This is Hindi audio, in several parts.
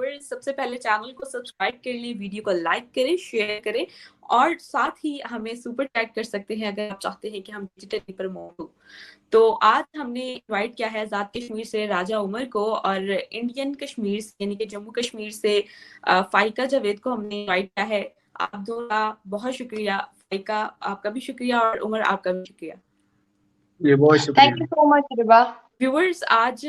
व्यूअर्स, सबसे पहले चैनल को सब्सक्राइब कर लें, वीडियो को लाइक करें, शेयर करें और साथ ही हमें सुपर चैट कर सकते हैं अगर आप चाहते हैं कि हम डिजिटली प्रमोट हो। तो आज हमने इनवाइट किया है आजाद कश्मीर से राजा उमर को और इंडियन कश्मीर से यानी कि जम्मू कश्मीर से फाइका जावेद को हमने इनवाइट किया है। आप दोनों का बहुत शुक्रिया। फाइका आपका भी शुक्रिया और उमर आपका भी शुक्रिया। जी बहुत शुक्रिया। Thank you so much Riba. Viewers, आज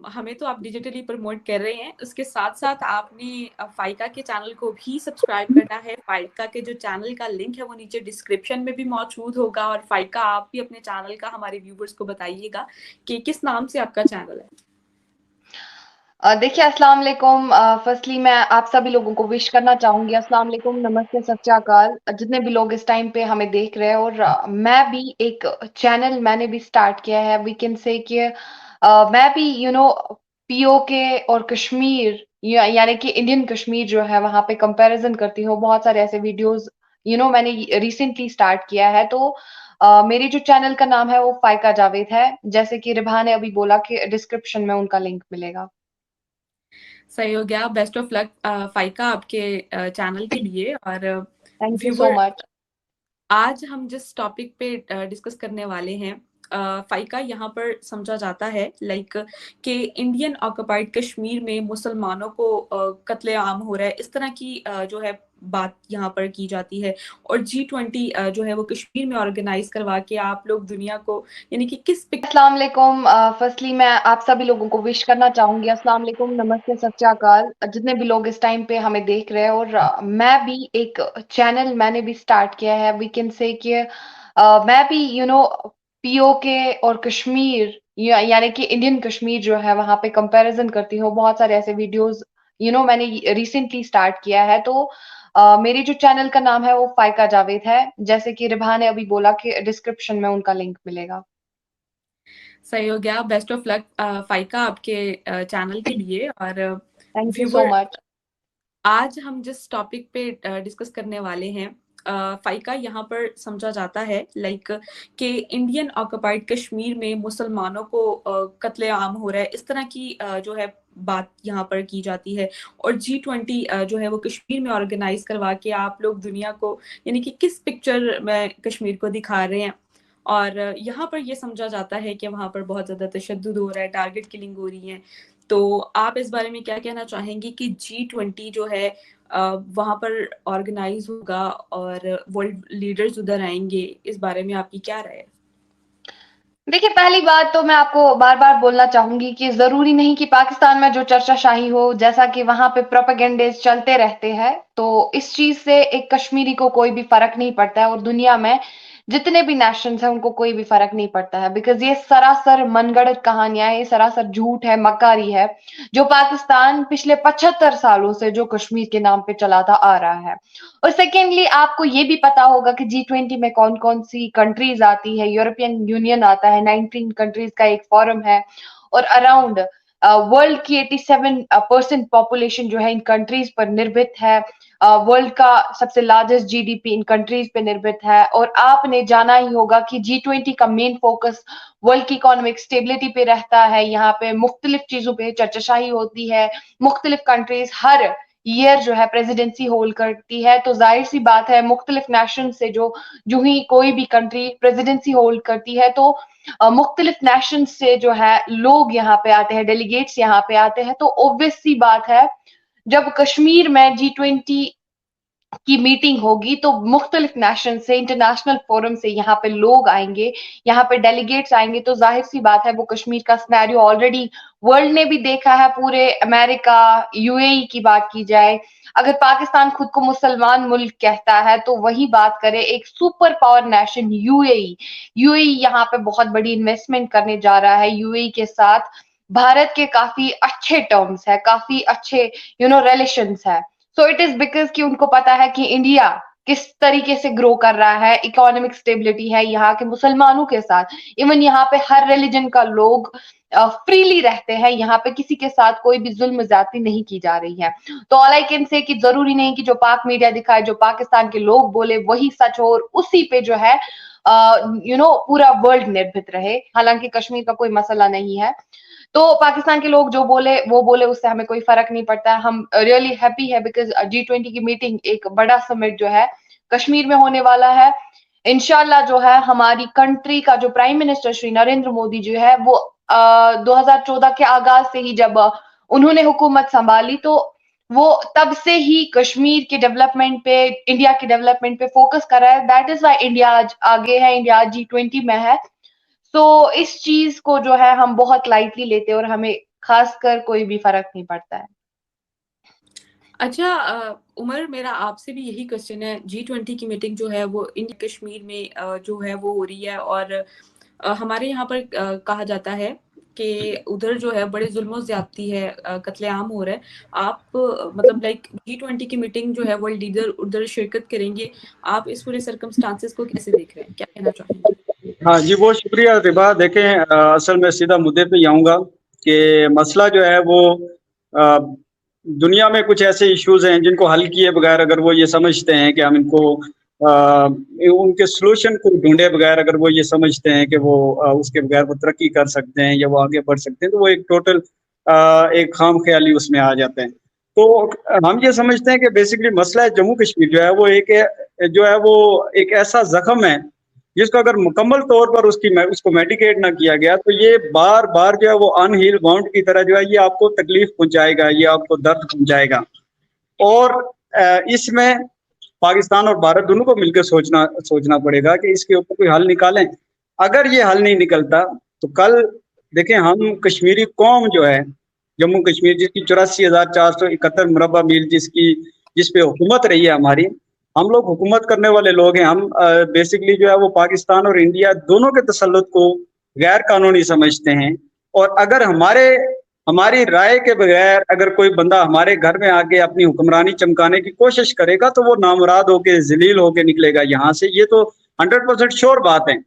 हमें तो आप डिजिटली प्रमोट कर रहे हैं, उसके साथ साथ आपने फाइका के चैनल को भी सब्सक्राइब करना है। फाइका के जो चैनल का लिंक है वो नीचे डिस्क्रिप्शन में भी मौजूद होगा। और फाइका, आप भी अपने चैनल का हमारे व्यूअर्स को बताइएगा कि किस नाम से आपका चैनल है। देखिए, अस्सलाम वालेकुम। फर्स्टली मैं आप सभी लोगों को विश करना चाहूंगी। अस्सलाम वालेकुम, नमस्ते, सत श्री अकाल, जितने भी लोग इस टाइम पे हमें देख रहे हैं। और मैं भी एक चैनल मैंने भी स्टार्ट किया है। वी कैन से कि मैं भी पीओके और कश्मीर यानी कि इंडियन कश्मीर जो है वहां पे कंपैरिजन करती हूँ। बहुत सारे ऐसे वीडियोस मैंने रिसेंटली स्टार्ट किया है। तो मेरी जो चैनल का नाम है वो फाइका जावेद है। जैसे कि रिभा ने अभी बोला कि डिस्क्रिप्शन में उनका लिंक मिलेगा। सही हो गया। बेस्ट ऑफ लक फाइका आपके चैनल के लिए। और thank you so viewer, much. आज हम जिस टॉपिक पे डिस्कस करने वाले हैं, फाइका यहाँ पर समझा जाता है लाइक कि इंडियन ऑक्युपाइड कश्मीर में मुसलमानों को कत्लेआम हो रहा है, इस तरह की जो है बात यहाँ पर की जाती है। और G20 जो है वो कश्मीर में ऑर्गेनाइज करवा के आप लोग दुनिया को यानी कि किस अस्सलाम वालेकुम। फर्स्टली मैं आप सभी लोगों को विश करना चाहूंगी। अस्सलाम वालेकुम, नमस्ते, सत श्री अकाल, जितने भी लोग इस टाइम पे हमें देख रहे हैं। और मैं भी एक चैनल मैंने भी स्टार्ट किया है। वी कैन से कि मैं भी पीओके और कश्मीर यानी कि इंडियन कश्मीर जो है वहां पे कंपैरिजन करती हूँ। बहुत सारे ऐसे वीडियोस मैंने रिसेंटली स्टार्ट किया है। तो मेरी जो चैनल का नाम है वो फाइका जावेद है। जैसे कि रिभा ने अभी बोला कि डिस्क्रिप्शन में उनका लिंक मिलेगा। सही हो गया। बेस्ट ऑफ लक फाइका आपके चैनल के लिए। और thank you so viewer, much. आज हम जिस टॉपिक पे डिस्कस करने वाले हैं, फाइका यहाँ पर समझा जाता है लाइक कि इंडियन ऑक्युपाइड कश्मीर में मुसलमानों को कत्लेआम हो रहा है, इस तरह की जो है बात यहाँ पर की जाती है। और G20 जो है वो कश्मीर में ऑर्गेनाइज करवा के आप लोग दुनिया को यानी कि किस पिक्चर में कश्मीर को दिखा रहे हैं। और यहाँ पर ये समझा जाता है कि वहाँ पर बहुत ज्यादा तशद्दुद हो रहा है, टारगेट किलिंग हो रही है। तो आप इस बारे में क्या कहना चाहेंगे कि G20 जो है वहां पर ऑर्गेनाइज होगा और वर्ल्ड लीडर्स उधर आएंगे, इस बारे में आपकी क्या राय है? देखिए, पहली बात तो मैं आपको बार-बार बोलना चाहूंगी कि ज़रूरी नहीं कि पाकिस्तान में जो चर्चाशाही हो, जैसा कि वहाँ पे प्रोपेगेंडास चलते रहते हैं, तो इस चीज़ से एक कश्मीरी को कोई भी फ़र्क नहीं पड़ता है। और दुनिया में जितने भी नेशंस हैं, उनको कोई भी फ़र्क नहीं पड़ता है। बिकॉज़ ये सरासर मनगढ़ंत कहानियाँ हैं, ये सरासर झूठ है, मक्कारी है, जो पाकिस्तान पिछले 75 सालों से जो कश्मीर के नाम पे चलाता आ रहा है। और सेकेंडली आपको ये भी पता होगा कि G20 में कौन-कौन सी कंट्रीज आती है। यूरोपियन यूनियन आता है, 19 कंट्रीज का एक फोरम है। और अराउंड वर्ल्ड की 87% पॉपुलेशन जो है इन कंट्रीज पर निर्भर है। वर्ल्ड का सबसे लार्जेस्ट जीडीपी इन कंट्रीज पे निर्भर है। और आपने जाना ही होगा कि G20 का मेन फोकस वर्ल्ड की इकोनॉमिक स्टेबिलिटी पे रहता है। यहाँ पे मुख्तलिफ चीजों पे चर्चाशाही होती है। मुख्तलिफ कंट्रीज हर ईयर जो है प्रेसिडेंसी होल्ड करती है। तो जाहिर सी बात है मुख्तलिफ नेशन से जो ही कोई भी कंट्री प्रेसिडेंसी होल्ड करती है, तो मुख्तलिफ नेशन से जो है लोग यहाँ पे आते हैं, डेलीगेट्स यहाँ पे आते हैं। तो ऑब्वियस सी बात है, जब कश्मीर में G20 की मीटिंग होगी तो मुख्तलिफ नेशन से, इंटरनेशनल फोरम से यहाँ पे लोग आएंगे, यहाँ पे डेलीगेट्स आएंगे। तो जाहिर सी बात है वो कश्मीर का सिनेरियो ऑलरेडी वर्ल्ड ने भी देखा है। पूरे अमेरिका, यूएई की बात की जाए, अगर पाकिस्तान खुद को मुसलमान मुल्क कहता है तो वही बात करे एक super power nation UAE. UAE यहाँ पे बहुत बड़ी इन्वेस्टमेंट करने जा रहा है। यूएई के साथ भारत के काफी अच्छे टर्म्स है, काफी अच्छे रिलेशंस है। सो इट इज बिकॉज कि उनको पता है कि इंडिया किस तरीके से ग्रो कर रहा है, इकोनॉमिक स्टेबिलिटी है यहाँ के मुसलमानों के साथ। इवन यहाँ पे हर रिलीजन का लोग फ्रीली रहते हैं। यहाँ पे किसी के साथ कोई भी जुल्म ज्यादती नहीं की जा रही है। तो ऑल आई कैन से कि जरूरी नहीं कि जो पाक मीडिया दिखाए, जो पाकिस्तान के लोग बोले वही सच हो और उसी पे जो है पूरा वर्ल्ड निर्भर रहे। हालांकि कश्मीर का कोई मसला नहीं है। तो पाकिस्तान के लोग जो बोले वो बोले, उससे हमें कोई फर्क नहीं पड़ता। हम रियली हैप्पी है बिकॉज G20 की मीटिंग, एक बड़ा समिट जो है कश्मीर में होने वाला है। इंशाल्लाह जो है हमारी कंट्री का जो प्राइम मिनिस्टर श्री नरेंद्र मोदी जो है वो 2014 के आगाज से ही, जब उन्होंने हुकूमत संभाली, तो वो तब से ही कश्मीर के डेवलपमेंट पे, इंडिया के डेवलपमेंट पे फोकस कर रहा है। दैट इज वाई इंडिया आज आगे है, इंडिया आज G20 में है। तो इस चीज को जो है हम बहुत लाइटली लेते हैं और हमें खासकर कोई भी फर्क नहीं पड़ता है। अच्छा उमर, मेरा आपसे भी यही क्वेश्चन है। G20 की मीटिंग जो है वो इंडिया कश्मीर में जो है वो हो रही है, और हमारे यहाँ पर कहा जाता है कि उधर जो है बड़े जुल्म ज्यादती है, कत्लेआम हो रहा है। आप मतलब लाइक G20 की मीटिंग जो है वर्ल्ड लीडर उधर शिरकत करेंगे, आप इस पूरे सर्कमस्टांसेस को कैसे देख रहे हैं, क्या कहना चाहेंगे? हाँ जी, बहुत शुक्रिया रिबा। देखें, असल में सीधा मुद्दे पे ही आऊँगा कि मसला जो है वो दुनिया में कुछ ऐसे इश्यूज हैं जिनको हल किए बगैर अगर वो ये समझते हैं कि हम इनको उनके सोल्यूशन को ढूंढे बगैर अगर वो ये समझते हैं कि वो उसके बगैर वो तरक्की कर सकते हैं या वो आगे बढ़ सकते हैं, तो वो एक टोटल एक खाम ख्याली उसमें आ जाते हैं। तो हम ये समझते हैं कि बेसिकली मसला जम्मू कश्मीर जो है वो एक ऐसा जख्म है जिसको अगर मुकम्मल तौर पर उसको मेडिकेट ना किया गया तो ये बार बार जो है वो अनहील वाउंड की तरह जो है ये आपको तकलीफ पहुंचाएगा, ये आपको दर्द पहुंचाएगा। और इसमें पाकिस्तान और भारत दोनों को मिलकर सोचना पड़ेगा कि इसके ऊपर कोई हल निकालें। अगर ये हल नहीं निकलता तो कल देखें, हम कश्मीरी कौम जो है जम्मू कश्मीर, जिसकी 84,471 मुरब्बा मील जिस पे हुकूमत रही है हमारी, हम लोग हुकूमत करने वाले लोग हैं। हम बेसिकली जो है वो पाकिस्तान और इंडिया दोनों के तसल्लुत को गैर कानूनी समझते हैं। और अगर हमारी राय के बगैर अगर कोई बंदा हमारे घर में आके अपनी हुक्मरानी चमकाने की कोशिश करेगा तो वो नामुराद होके, जलील होके निकलेगा यहाँ से। ये तो 100% श्योर बात है।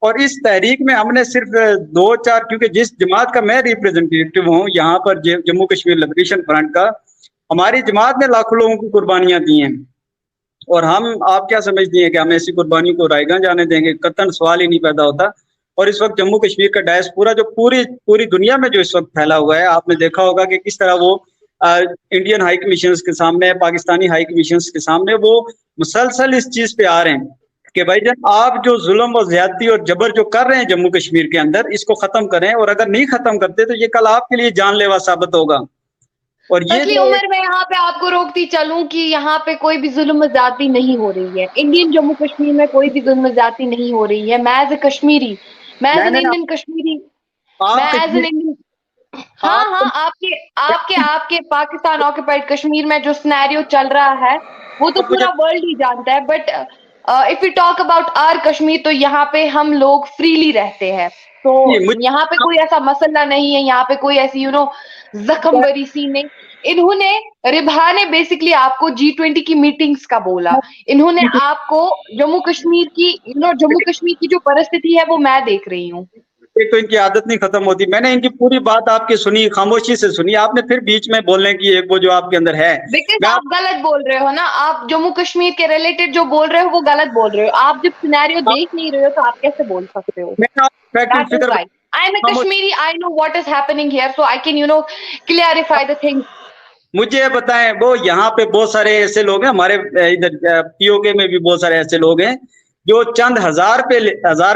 और इस तहरीक में हमने सिर्फ 2-4, क्योंकि जिस जमात का मैं रिप्रेजेंटेटिव हूँ यहाँ पर जम्मू कश्मीर लिबरेशन फ्रंट का, हमारी जमात ने लाखों लोगों की कुर्बानियां दी हैं। और आप क्या समझती हैं कि हम ऐसी कुर्बानी को रायगां जाने देंगे? कतई सवाल ही नहीं पैदा होता। और इस वक्त जम्मू कश्मीर का डायस्पोरा जो पूरी दुनिया में जो इस वक्त फैला हुआ है, आपने देखा होगा कि किस तरह वो इंडियन हाई कमीशंस के सामने, पाकिस्तानी हाई कमीशंस के सामने वो मुसलसल इस चीज पे आ रहे हैं कि भाईजान आप जो जुल्म और ज्यादती और जबर जो कर रहे हैं जम्मू कश्मीर के अंदर, इसको खत्म करें। और अगर नहीं खत्म करते तो ये कल आपके लिए जानलेवा साबित होगा। और ये उमर, मैं यहाँ पे आपको रोकती चलूं कि यहाँ पे कोई भी जुल्म ज्यादती नहीं हो रही है। इंडियन जम्मू कश्मीर में कोई भी जुल्म ज्यादती नहीं हो रही है। मैं एज ए कश्मीरी, मैं एज एन इंडियन कश्मीरी, मैं एज एन इंडियन, हाँ, आपके पाकिस्तान ऑक्युपाइड कश्मीर में जो सिनेरियो चल रहा है वो तो पूरा वर्ल्ड ही जानता है। But if you talk about our Kashmir, तो यहाँ पे हम लोग फ्रीली रहते हैं, तो यहाँ पे कोई ऐसा मसला नहीं है, यहाँ पे कोई ऐसी जख्म भरी सी नहीं। इन्होंने, रिभा ने बेसिकली आपको G20 की मीटिंग्स का बोला, इन्होंने आपको जम्मू कश्मीर की जो परिस्थिति है वो मैं देख रही हूँ। एक तो इनकी आदत नहीं खत्म होती। मैंने इनकी पूरी बात आपकी सुनी, खामोशी से सुनी, आपने फिर बीच में बोलने की एक वो जो आपके अंदर है। बिकॉज आप गलत बोल रहे हो ना, आप जम्मू कश्मीर के रिलेटेड जो बोल रहे हो वो गलत बोल रहे हो। आप जब सिनेरियो देख नहीं रहे हो तो आप कैसे बोल सकते हो? I am a Kashmiri, I know what is happening here, so I can clarify the things. मुझे बताएं, वो यहाँ पे बहुत सारे ऐसे लोग हैं, हमारे इधर POK में भी बहुत सारे ऐसे लोग हैं जो चंद हजार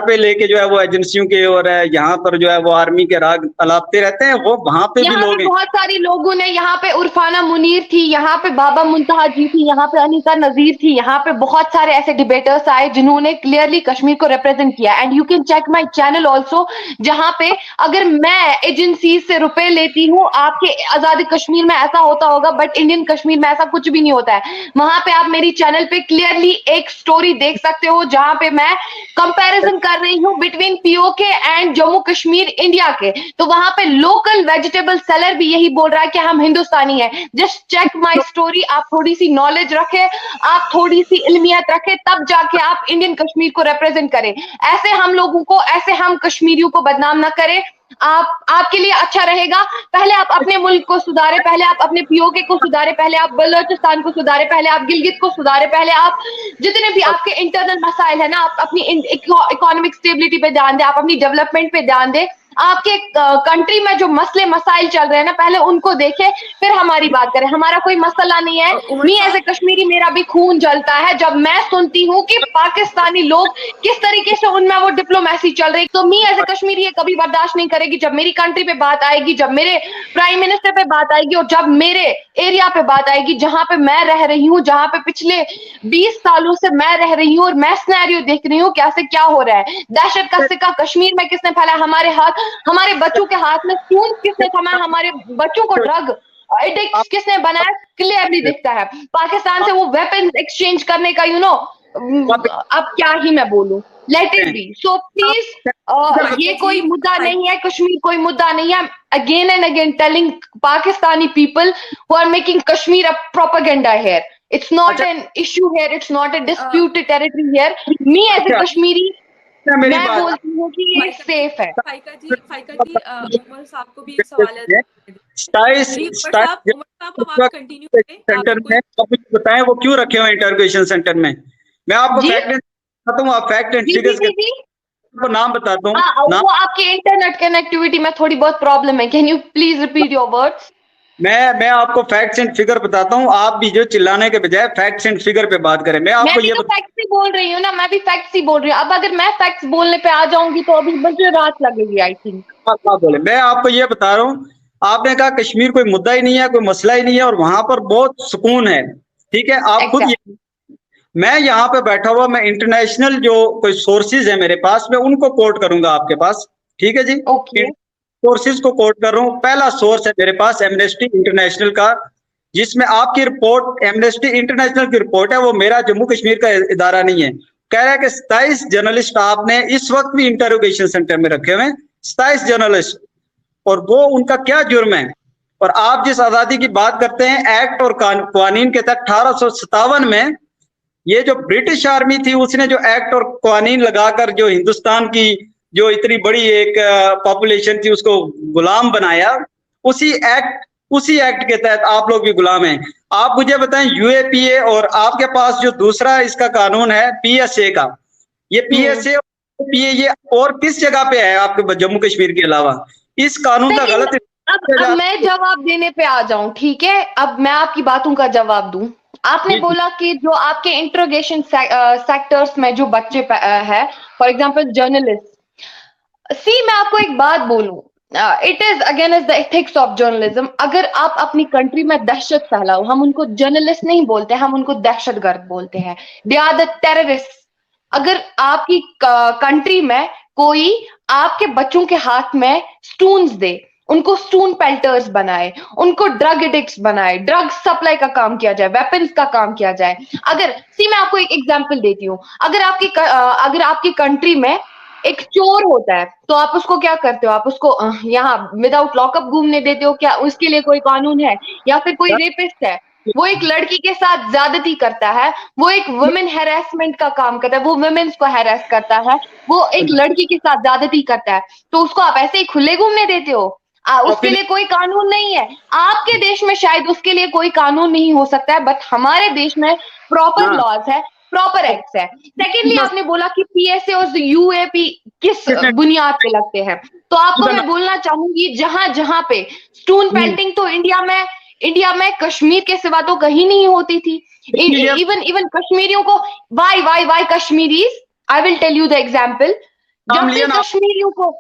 पे लेके जो है वो एजेंसियों के और यहाँ पर जो है वो आर्मी के राग अलापते रहते हैं। वो वहाँ पे भी लोग हैं, बहुत सारी लोगों ने, यहाँ पे उर्फाना मुनीर थी, यहाँ पे बाबा मुंतहा जी थी, यहाँ पे अनीसा नजीर थी, यहाँ पे बहुत सारे ऐसे डिबेटर्स आए जिन्होंने क्लियरली कश्मीर को रिप्रेजेंट किया। And you can check my channel also, जहाँ पे अगर मैं एजेंसी से रुपए लेती हूँ, आपके आजादी कश्मीर में ऐसा होता होगा बट इंडियन कश्मीर में ऐसा कुछ भी नहीं होता है। वहां पे आप मेरी चैनल पे क्लियरली एक स्टोरी देख सकते हो जहां पे मैं कंपैरिजन कर रही हूं between POK and Jammu Kashmir India के। तो वहां पे लोकल वेजिटेबल सेलर भी यही बोल रहा है कि हम हिंदुस्तानी हैं। Just check my story. आप थोड़ी सी नॉलेज रखें, आप थोड़ी सी इल्मियत रखें, तब जाके आप इंडियन कश्मीर को रिप्रेजेंट करें। ऐसे हम लोगों को, ऐसे हम कश्मीरियों को बदनाम ना करें। आपके लिए अच्छा रहेगा, पहले आप अपने मुल्क को सुधारे, पहले आप अपने POK को सुधारे, पहले आप बलोचिस्तान को सुधारे, पहले आप गिलगित को सुधारे, पहले आप जितने भी आपके इंटरनल मसाइल है ना, आप अपनी इकोनॉमिक स्टेबिलिटी पे ध्यान दें, आप अपनी डेवलपमेंट पे ध्यान दें। आपके कंट्री में जो मसले मसाइल चल रहे हैं ना, पहले उनको देखे फिर हमारी बात करें। हमारा कोई मसला नहीं है। मी एज ए कश्मीरी मेरा भी खून जलता है जब मैं सुनती हूँ कि पाकिस्तानी लोग किस तरीके से उनमें वो डिप्लोमेसी चल रही। तो मी एज ए कश्मीरी ये कभी बर्दाश्त नहीं करेगी जब मेरी कंट्री पे बात आएगी, जब मेरे प्राइम मिनिस्टर पे बात आएगी और जब मेरे एरिया पे बात आएगी, जहां पे मैं रह रही हूँ, जहां पे पिछले 20 सालों से मैं रह रही हूँ और मैं सिनेरियो देख रही हूँ कैसे क्या हो रहा है। दहशत का सिक्का कश्मीर में किसने फैलाया? हमारे बच्चों के हाथ में खून किसने थमाया? हमारे बच्चों को ड्रग एडिक्ट किसने बनाया? क्लियरली दिखता है। पाकिस्तान से वो वेपन्स एक्सचेंज करने का अब क्या ही मैं बोलूं, let it be. So please ये कोई मुद्दा नहीं है, कश्मीर कोई मुद्दा नहीं है। Again and again telling Pakistani people who are making Kashmir a propaganda here, it's not an issue here, it's not a disputed territory here. Me as a Kashmiri मैं बोलती हूँ कि ये सेफ है। फाइका जी उमर साहब को भी एक सवाल है। सेंटर में आप बताएं वो क्यों रखे हुए इंटरोगेशन सेंटर में? मैं आपको फैक्ट बताता हूँ, आप फैक्ट एंड फिगर्स को नाम बताता हूँ। वो आपके इंटरनेट कनेक्टिविटी में थोड़ी बहुत प्रॉब्लम है। Can you please repeat your words? मैं आपको फैक्ट्स एंड फिगर बताता हूँ, आप भी जो चिल्लाने के बजाय फैक्ट्स एंड फिगर पे बात करें। मैं आपको ये फैक्ट्स ही बोल रही हूँ ना, मैं भी फैक्ट्स ही बोल रही हूँ। अब अगर मैं फैक्ट्स बोलने पे आ जाऊंगी तो अभी मुझे रात लगेगी आई थिंक। बोले मैं आपको ये बता रहा हूँ, आपने कहा कश्मीर कोई मुद्दा ही नहीं है, कोई मसला ही नहीं है और वहां पर बहुत सुकून है। ठीक है, आप खुद मैं यहाँ पे बैठा हुआ, मैं इंटरनेशनल जो कोई सोर्सेज है मेरे पास, मैं उनको कोट करूंगा आपके पास। ठीक है जी, सोर्सेज को कोट कर रहा हूँ। पहला सोर्स है मेरे पास एमनेस्टी इंटरनेशनल का, जिसमें आपकी रिपोर्ट, एमनेस्टी इंटरनेशनल की रिपोर्ट है, वो मेरा जम्मू कश्मीर का इदारा नहीं है। कह रहा है कि 27 जर्नलिस्ट आपने इस वक्त भी इंटरोगेशन सेंटर में रखे हुए हैं, 27 जर्नलिस्ट, और वो उनका क्या जुर्म है? और आप जिस आजादी की बात करते हैं एक्ट और कानून के तहत 1857 में ये जो ब्रिटिश आर्मी थी उसने जो एक्ट और कानून लगाकर जो हिंदुस्तान की जो इतनी बड़ी एक पॉपुलेशन थी उसको गुलाम बनाया, उसी एक्ट के तहत आप लोग भी गुलाम हैं। आप मुझे बताएं यूएपीए और आपके पास जो दूसरा इसका कानून है पीएसए का, ये पीएसए और पीए ये और किस जगह पे है आपके जम्मू कश्मीर के अलावा? इस कानून का गलत अब मैं जवाब देने पे आ जाऊं, ठीक है? अब मैं आपकी बातों का जवाब दूं। आपने बोला कि जो आपके इंट्रोगेशन सेक्टर्स में जो बच्चे है, फॉर एग्जांपल जर्नलिस्ट, मैं आपको एक बात बोलूं, it is against the ethics of journalism. अगर आप अपनी कंट्री में दहशत फैलाओ, हम उनको जर्नलिस्ट नहीं बोलते, हम उनको दहशतगर्द बोलते हैं, दे आर द टेररिस्ट। अगर आपकी कंट्री में कोई आपके बच्चों के हाथ में स्टून्स दे, उनको स्टून पेल्टर्स बनाए, उनको ड्रग एडिक्ट्स बनाए, ड्रग सप्लाई का काम किया जाए, वेपन्स का काम किया जाए। अगर मैं आपको एक एग्जांपल देती हूँ, अगर आपकी कंट्री में एक चोर होता है तो आप उसको क्या करते हो? आप उसको यहाँ विदाउट लॉकअप घूमने देते हो क्या? उसके लिए कोई कानून है? या फिर कोई रेपिस्ट है, वो एक लड़की के साथ ज्यादती करता है, वो एक वुमेन हैरेसमेंट का काम करता है, वो वुमेन्स को हैरेस करता है, वो एक लड़की के साथ ज्यादती करता है, तो उसको आप ऐसे ही खुले घूमने देते हो? उसके लिए कोई कानून नहीं है। आपके देश में शायद उसके लिए कोई कानून नहीं हो सकता है, बट हमारे देश में प्रॉपर लॉज है, प्रॉपर एक्ट है। सेकेंडली, आपने बोला कि पीएसए और यूएपी किस बुनियाद पे लगते हैं, तो आपको मैं बोलना चाहूंगी जहां जहां पे स्टून पेल्टिंग तो इंडिया में कश्मीर के सिवा तो कहीं नहीं होती थी। इवन कश्मीरियों को why Kashmiris, I will tell you the example. जब भी कश्मीरियों को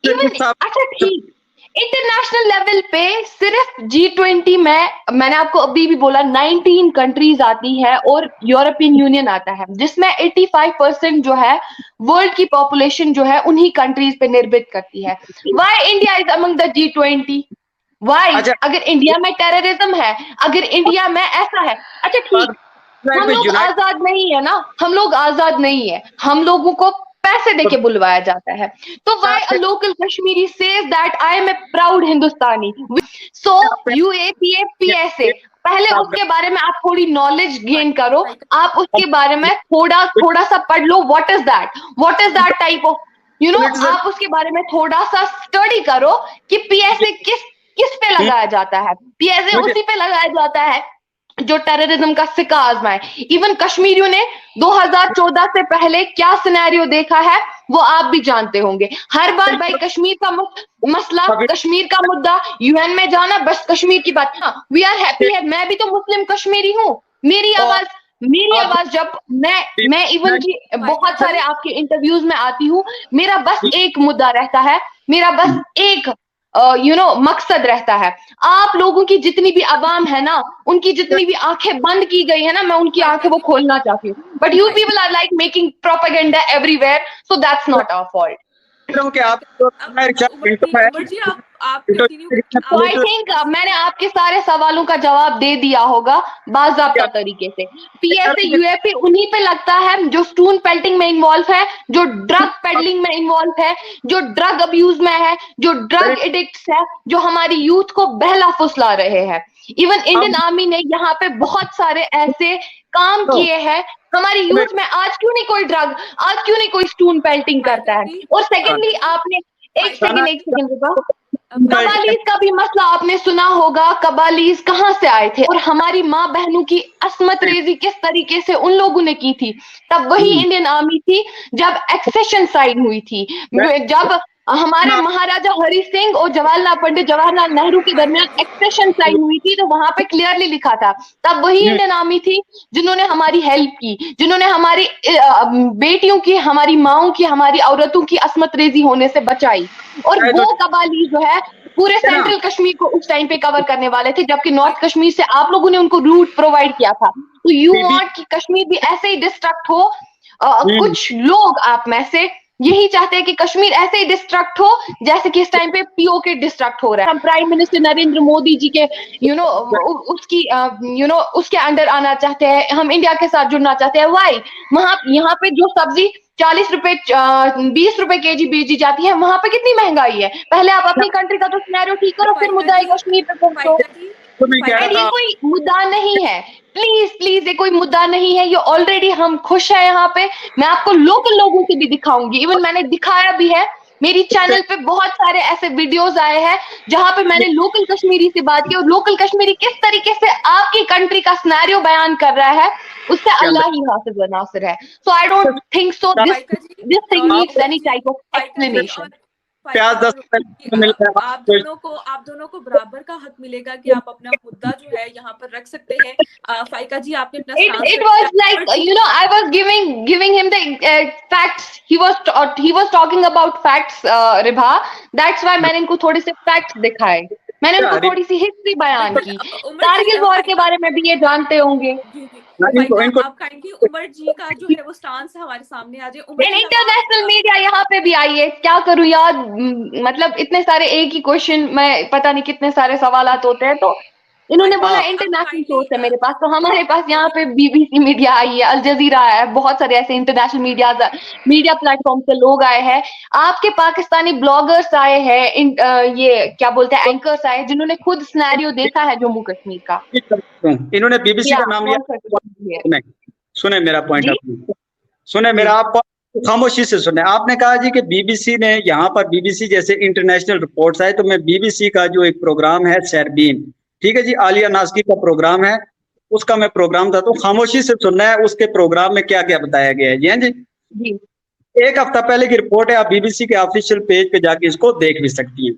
अच्छा ठीक, इंटरनेशनल लेवल पे सिर्फ G20 में मैंने आपको अभी भी बोला 19 कंट्रीज आती है और यूरोपियन यूनियन आता है, जिसमें 85% जो है वर्ल्ड की पॉपुलेशन जो है उन्हीं कंट्रीज पे निर्भर करती है। Why India is among the G20? Why? अगर इंडिया में टेररिज्म है, अगर इंडिया में ऐसा है, अच्छा ठीक, हम लोग आजाद नहीं है ना, हम लोग आजाद नहीं है, हम लोगों को पैसे देके बुलवाया जाता है। तो why a local Kashmiri says that I am a proud Hindustani? So UAPA PSA, पहले उसके बारे में आप थोड़ी नॉलेज गेन करो, आप उसके बारे में थोड़ा सा पढ़ लो। What is that type of आप उसके बारे में थोड़ा सा स्टडी करो कि पीएसए किस पे लगाया जाता है। पीएसए उसी पे लगाया जाता है जो टेररिज्म का सिक्का आजमाए। इवन कश्मीरियों ने 2014 से पहले क्या सिनेरियो देखा है वो आप भी जानते होंगे। हर बार भाई कश्मीर का मसला, कश्मीर का मुद्दा, यूएन में जाना, बस कश्मीर की बात। हाँ, वी आर हैप्पी है, मैं भी तो मुस्लिम कश्मीरी हूँ, मेरी आवाज जब मैं इवन की बहुत सारे आपके इंटरव्यूज में आती हूँ, मेरा बस एक मुद्दा रहता है, मेरा बस एक मकसद रहता है। आप लोगों की जितनी भी आवाम है ना, उनकी जितनी भी आंखें बंद की गई है ना, मैं उनकी आंखें वो खोलना चाहती हूँ। But you people are like making propaganda everywhere, so that's not our fault. I think मैंने आपके सारे सवालों का जवाब दे दिया होगा बाज़ाब्ता तरीके से। पीएसए यूएपी उन्हीं पे लगता है जो स्टून पेल्टिंग में इन्वॉल्व है, जो ड्रग पेडलिंग में इन्वॉल्व है, जो ड्रग अब्यूज में है, जो ड्रग एडिक्ट्स है, जो हमारी यूथ को बहला फुसला रहे हैं। इवन इंडियन आर्मी ने यहाँ पे बहुत सारे ऐसे काम किए हैं। हमारी यूथ में आज क्यों नहीं कोई ड्रग, आज क्यों नहीं कोई स्टून पेल्टिंग करता है? और सेकेंडली आपने एक सेकेंड कबालीज का भी मसला आपने सुना होगा। कबालीज कहाँ से आए थे और हमारी माँ बहनों की असमत रेजी किस तरीके से उन लोगों ने की थी। तब वही इंडियन आर्मी थी जब एक्सेशन साइन हुई थी, जब हमारे महाराजा हरि सिंह और पंडित जवाहरलाल नेहरू के दरमियान एक्सेशन साइन हुई थी, तो वहां पे क्लियरली लिखा था। तब वही इंडियन आर्मी थी जिन्होंने हमारी हेल्प की, जिन्होंने हमारी बेटियों की, हमारी माओं की, हमारी औरतों की असमत रेजी होने से बचाई। और वो कबाली जो है पूरे सेंट्रल कश्मीर को उस टाइम पे कवर करने वाले थे, जबकि नॉर्थ कश्मीर से आप लोगों ने उनको रूट प्रोवाइड किया था। तो यू वांट कि कश्मीर भी ऐसे ही डिस्ट्रक्ट हो। कुछ लोग आप में से यही चाहते हैं कि कश्मीर ऐसे ही डिस्ट्रक्ट हो जैसे कि इस टाइम पे पीओके डिस्ट्रक्ट हो रहा है। हम प्राइम मिनिस्टर नरेंद्र मोदी जी के उसके अंडर आना चाहते हैं, हम इंडिया के साथ जुड़ना चाहते हैं। वाई वहां यहाँ पे जो सब्जी 40 रुपए 20 रुपए केजी बेची जाती है, वहां पे कितनी महंगाई है। पहले आप अपनी कंट्री का तो सिनेरियो ठीक करो, फिर मुद्दा कश्मीर पे पहुंचो। ये कोई मुद्दा नहीं है, प्लीज ये कोई मुद्दा नहीं है। ये ऑलरेडी हम खुश है यहाँ पे। मैं आपको लोकल लोगों से भी दिखाऊंगी, इवन मैंने दिखाया भी है। मेरी चैनल पे बहुत सारे ऐसे वीडियोस आए हैं जहां पे मैंने लोकल कश्मीरी से बात की और लोकल कश्मीरी किस तरीके से आपकी कंट्री का सिनेरियो बयान कर रहा है, उससे अल्लाह ही हासिल व नासिर है। So I don't think so this thing needs any type of explanation. आप दोनों को बराबर का हक मिलेगा कि आप अपना मुद्दा जो है यहाँ पर रख सकते हैं। फाइका जी आपने अपना it was like I was giving him the facts. He was talking about facts, Riva, that's why मैंने इनको थोड़े से फैक्ट्स दिखाए, मैंने उनको थोड़ी सी हिस्ट्री बयान की। कारगिल वॉर के बारे में भी ये जानते होंगे। आप काइंडली उमर जी का जो है वो स्टांस हमारे सामने आ जाए। इंटरनेशनल मीडिया यहाँ पे भी आई है, क्या करूँ यार, मतलब इतने सारे एक ही क्वेश्चन में पता नहीं कितने सारे सवालात होते हैं। तो इन्होंने बोला इंटरनेशनल सोर्स है मेरे पास, तो हमारे पास यहाँ पे बीबीसी मीडिया आई है, अल जजीरा है, बहुत सारे ऐसे इंटरनेशनल मीडिया प्लेटफॉर्म से लोग आए हैं। आपके पाकिस्तानी ब्लॉगर्स आए हैं, ये क्या बोलते हैं, एंकर्स आए जिन्होंने खुद सिनेरियो देखा है जम्मू कश्मीर का। इन्होंने बीबीसी का नाम लिया। सुने मेरा पॉइंट, सुने मेरा, आप खामोशी से सुने। आपने कहा जी कि बीबीसी ने यहाँ पर, बीबीसी जैसे इंटरनेशनल रिपोर्ट्स आए, तो मैं बीबीसी का जो एक प्रोग्राम है सरबीन, ठीक है जी, आलिया नास्की का प्रोग्राम है, उसका मैं प्रोग्राम था, तो खामोशी से सुनना है उसके प्रोग्राम में क्या क्या बताया गया है। जी एक हफ्ता पहले की रिपोर्ट है, आप बीबीसी के ऑफिशियल पेज पे जाके इसको देख भी सकती हैं।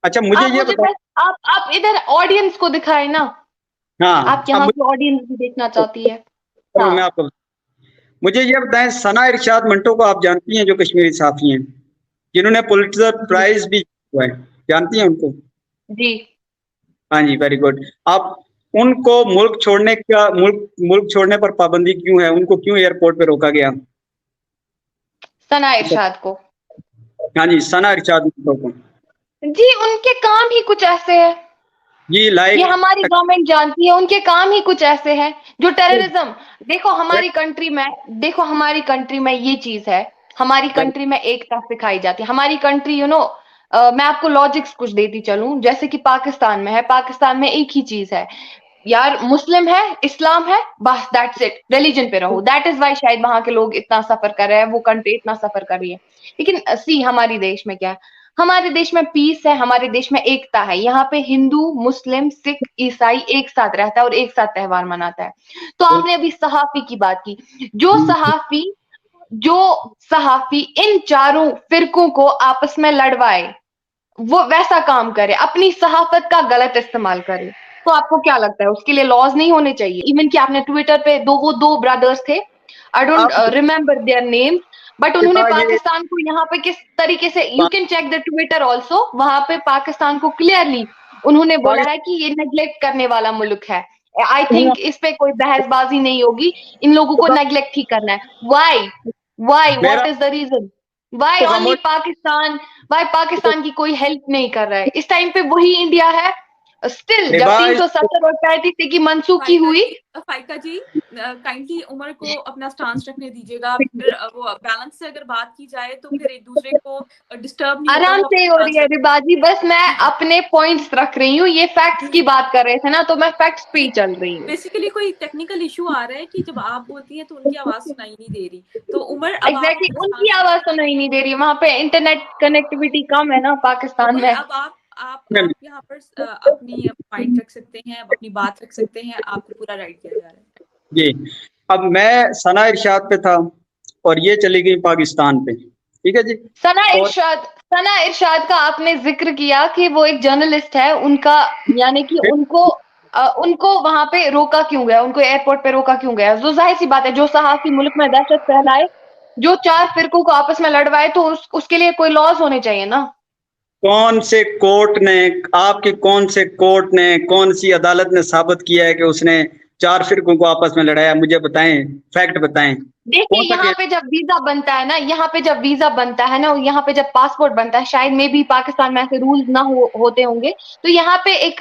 अच्छा मुझे ये बताएं, आप इधर ऑडियंस को दिखाए ना। हाँ, आप यहाँ की ऑडियंस भी देखना चाहती है। हाँ। मैं आपको, मुझे ये बताएं, सना इरशाद मंटो को आप जानती हैं, जो कश्मीरी साफी हैं, जिन्होंने पुलित्जर प्राइज भी हुआ है, जानती हैं उनको? जी हाँ जी, वेरी गुड। आप उनको मुल्क छोड़ने पर पाबंदी क्यों है, उनको क्यों एयरपोर्ट पे रोका गया? सना इरशाद को? हाँ जी, सना इरशाद को जी, उनके काम ही कुछ ऐसे है जी, लाइक ये हमारी गवर्नमेंट जानती है, उनके काम ही कुछ ऐसे हैं जो टेररिज्म। देखो हमारी कंट्री में ये चीज है, हमारी कंट्री में एकता सिखाई जाती है। हमारी कंट्री मैं आपको लॉजिक्स कुछ देती चलूं, जैसे कि पाकिस्तान में है, पाकिस्तान में एक ही चीज है यार, मुस्लिम है, इस्लाम है, बस दैट्स इट, रिलीजन पे रहो। दैट इज वाई शायद वहां के लोग इतना सफर कर रहे हैं, वो कंट्री इतना सफर कर रही है। लेकिन सी हमारी देश में क्या है, हमारे देश में पीस है, हमारे देश में एकता है। यहाँ पे हिंदू, मुस्लिम, सिख, ईसाई एक साथ रहता है और एक साथ त्योहार मनाता है। तो आपने अभी सहाफी की बात की, जो सहाफी इन चारों फिरकों को आपस में लड़वाए, वो वैसा काम करे, अपनी सहाफत का गलत इस्तेमाल करे, तो आपको क्या लगता है उसके लिए लॉज नहीं होने चाहिए? इवन कि आपने ट्विटर पे दो ब्रदर्स थे, I don't remember their name, but उन्होंने पाकिस्तान को यहाँ पे किस तरीके से, you can check the Twitter also, वहां पे पाकिस्तान को क्लियरली उन्होंने बोला है कि ये नेग्लेक्ट करने वाला मुल्क है। आई थिंक इस पे कोई बहसबाजी नहीं होगी, इन लोगों को नेग्लेक्ट ही करना है। Why what is the reason, why only Pakistan, why Pakistan की कोई हेल्प नहीं कर रहा है? इस टाइम पे वही इंडिया है स्टिल, जब 370 और 35 की मनसूखी हुई। फाइका जी काइंडली उमर को अपना स्टांस रखने दीजिएगा, फिर वो बैलेंस से अगर बात की जाए तो फिर एक दूसरे को डिस्टर्ब नहीं आराम से हो रही है रिबाजी, बस मैं अपने पॉइंट्स रख रही हूँ, ये फैक्ट्स की बात कर रहे थे ना, तो मैं फैक्ट्स पे ही चल रही हूँ। बेसिकली कोई टेक्निकल इशू आ रहा है कि जब आप बोलती हैं तो उनकी आवाज सुनाई नहीं दे रही, तो उमर एग्जैक्टली उनकी आवाज सुनाई नहीं दे रही, वहां पे इंटरनेट कनेक्टिविटी कम है ना पाकिस्तान में। अब आप यहाँ पर अपनी पॉइंट रख सकते हैं, अपनी बात रख सकते हैं, आपको पूरा राइट किया जा रहा है जी। अब मैं सना इरशाद पे था और ये चली गई पाकिस्तान पे, ठीक है जी। सना इरशाद का आपने जिक्र किया कि वो एक जर्नलिस्ट है, उनका यानी कि उनको वहां पे रोका क्यों गया, उनको एयरपोर्ट पे रोका क्यों गया? जो जाहिर सी बात है, जो सहाफी मुल्क में दहशत फैलाए, जो चार फिरकों को आपस में लड़वाए, तो उसके लिए कोई लॉज होने चाहिए ना। कौन से कोर्ट ने, आपके कौन से कोर्ट ने, कौन सी अदालत ने साबित किया है कि उसने चार फिरकों को आपस में लड़ाया? मुझे बताएं, फैक्ट बताएं। देखिए यहाँ पे जब वीजा बनता है ना, यहाँ पे जब पासपोर्ट बनता है, शायद मे भी पाकिस्तान में ऐसे रूल्स ना होते होंगे, तो यहाँ पे एक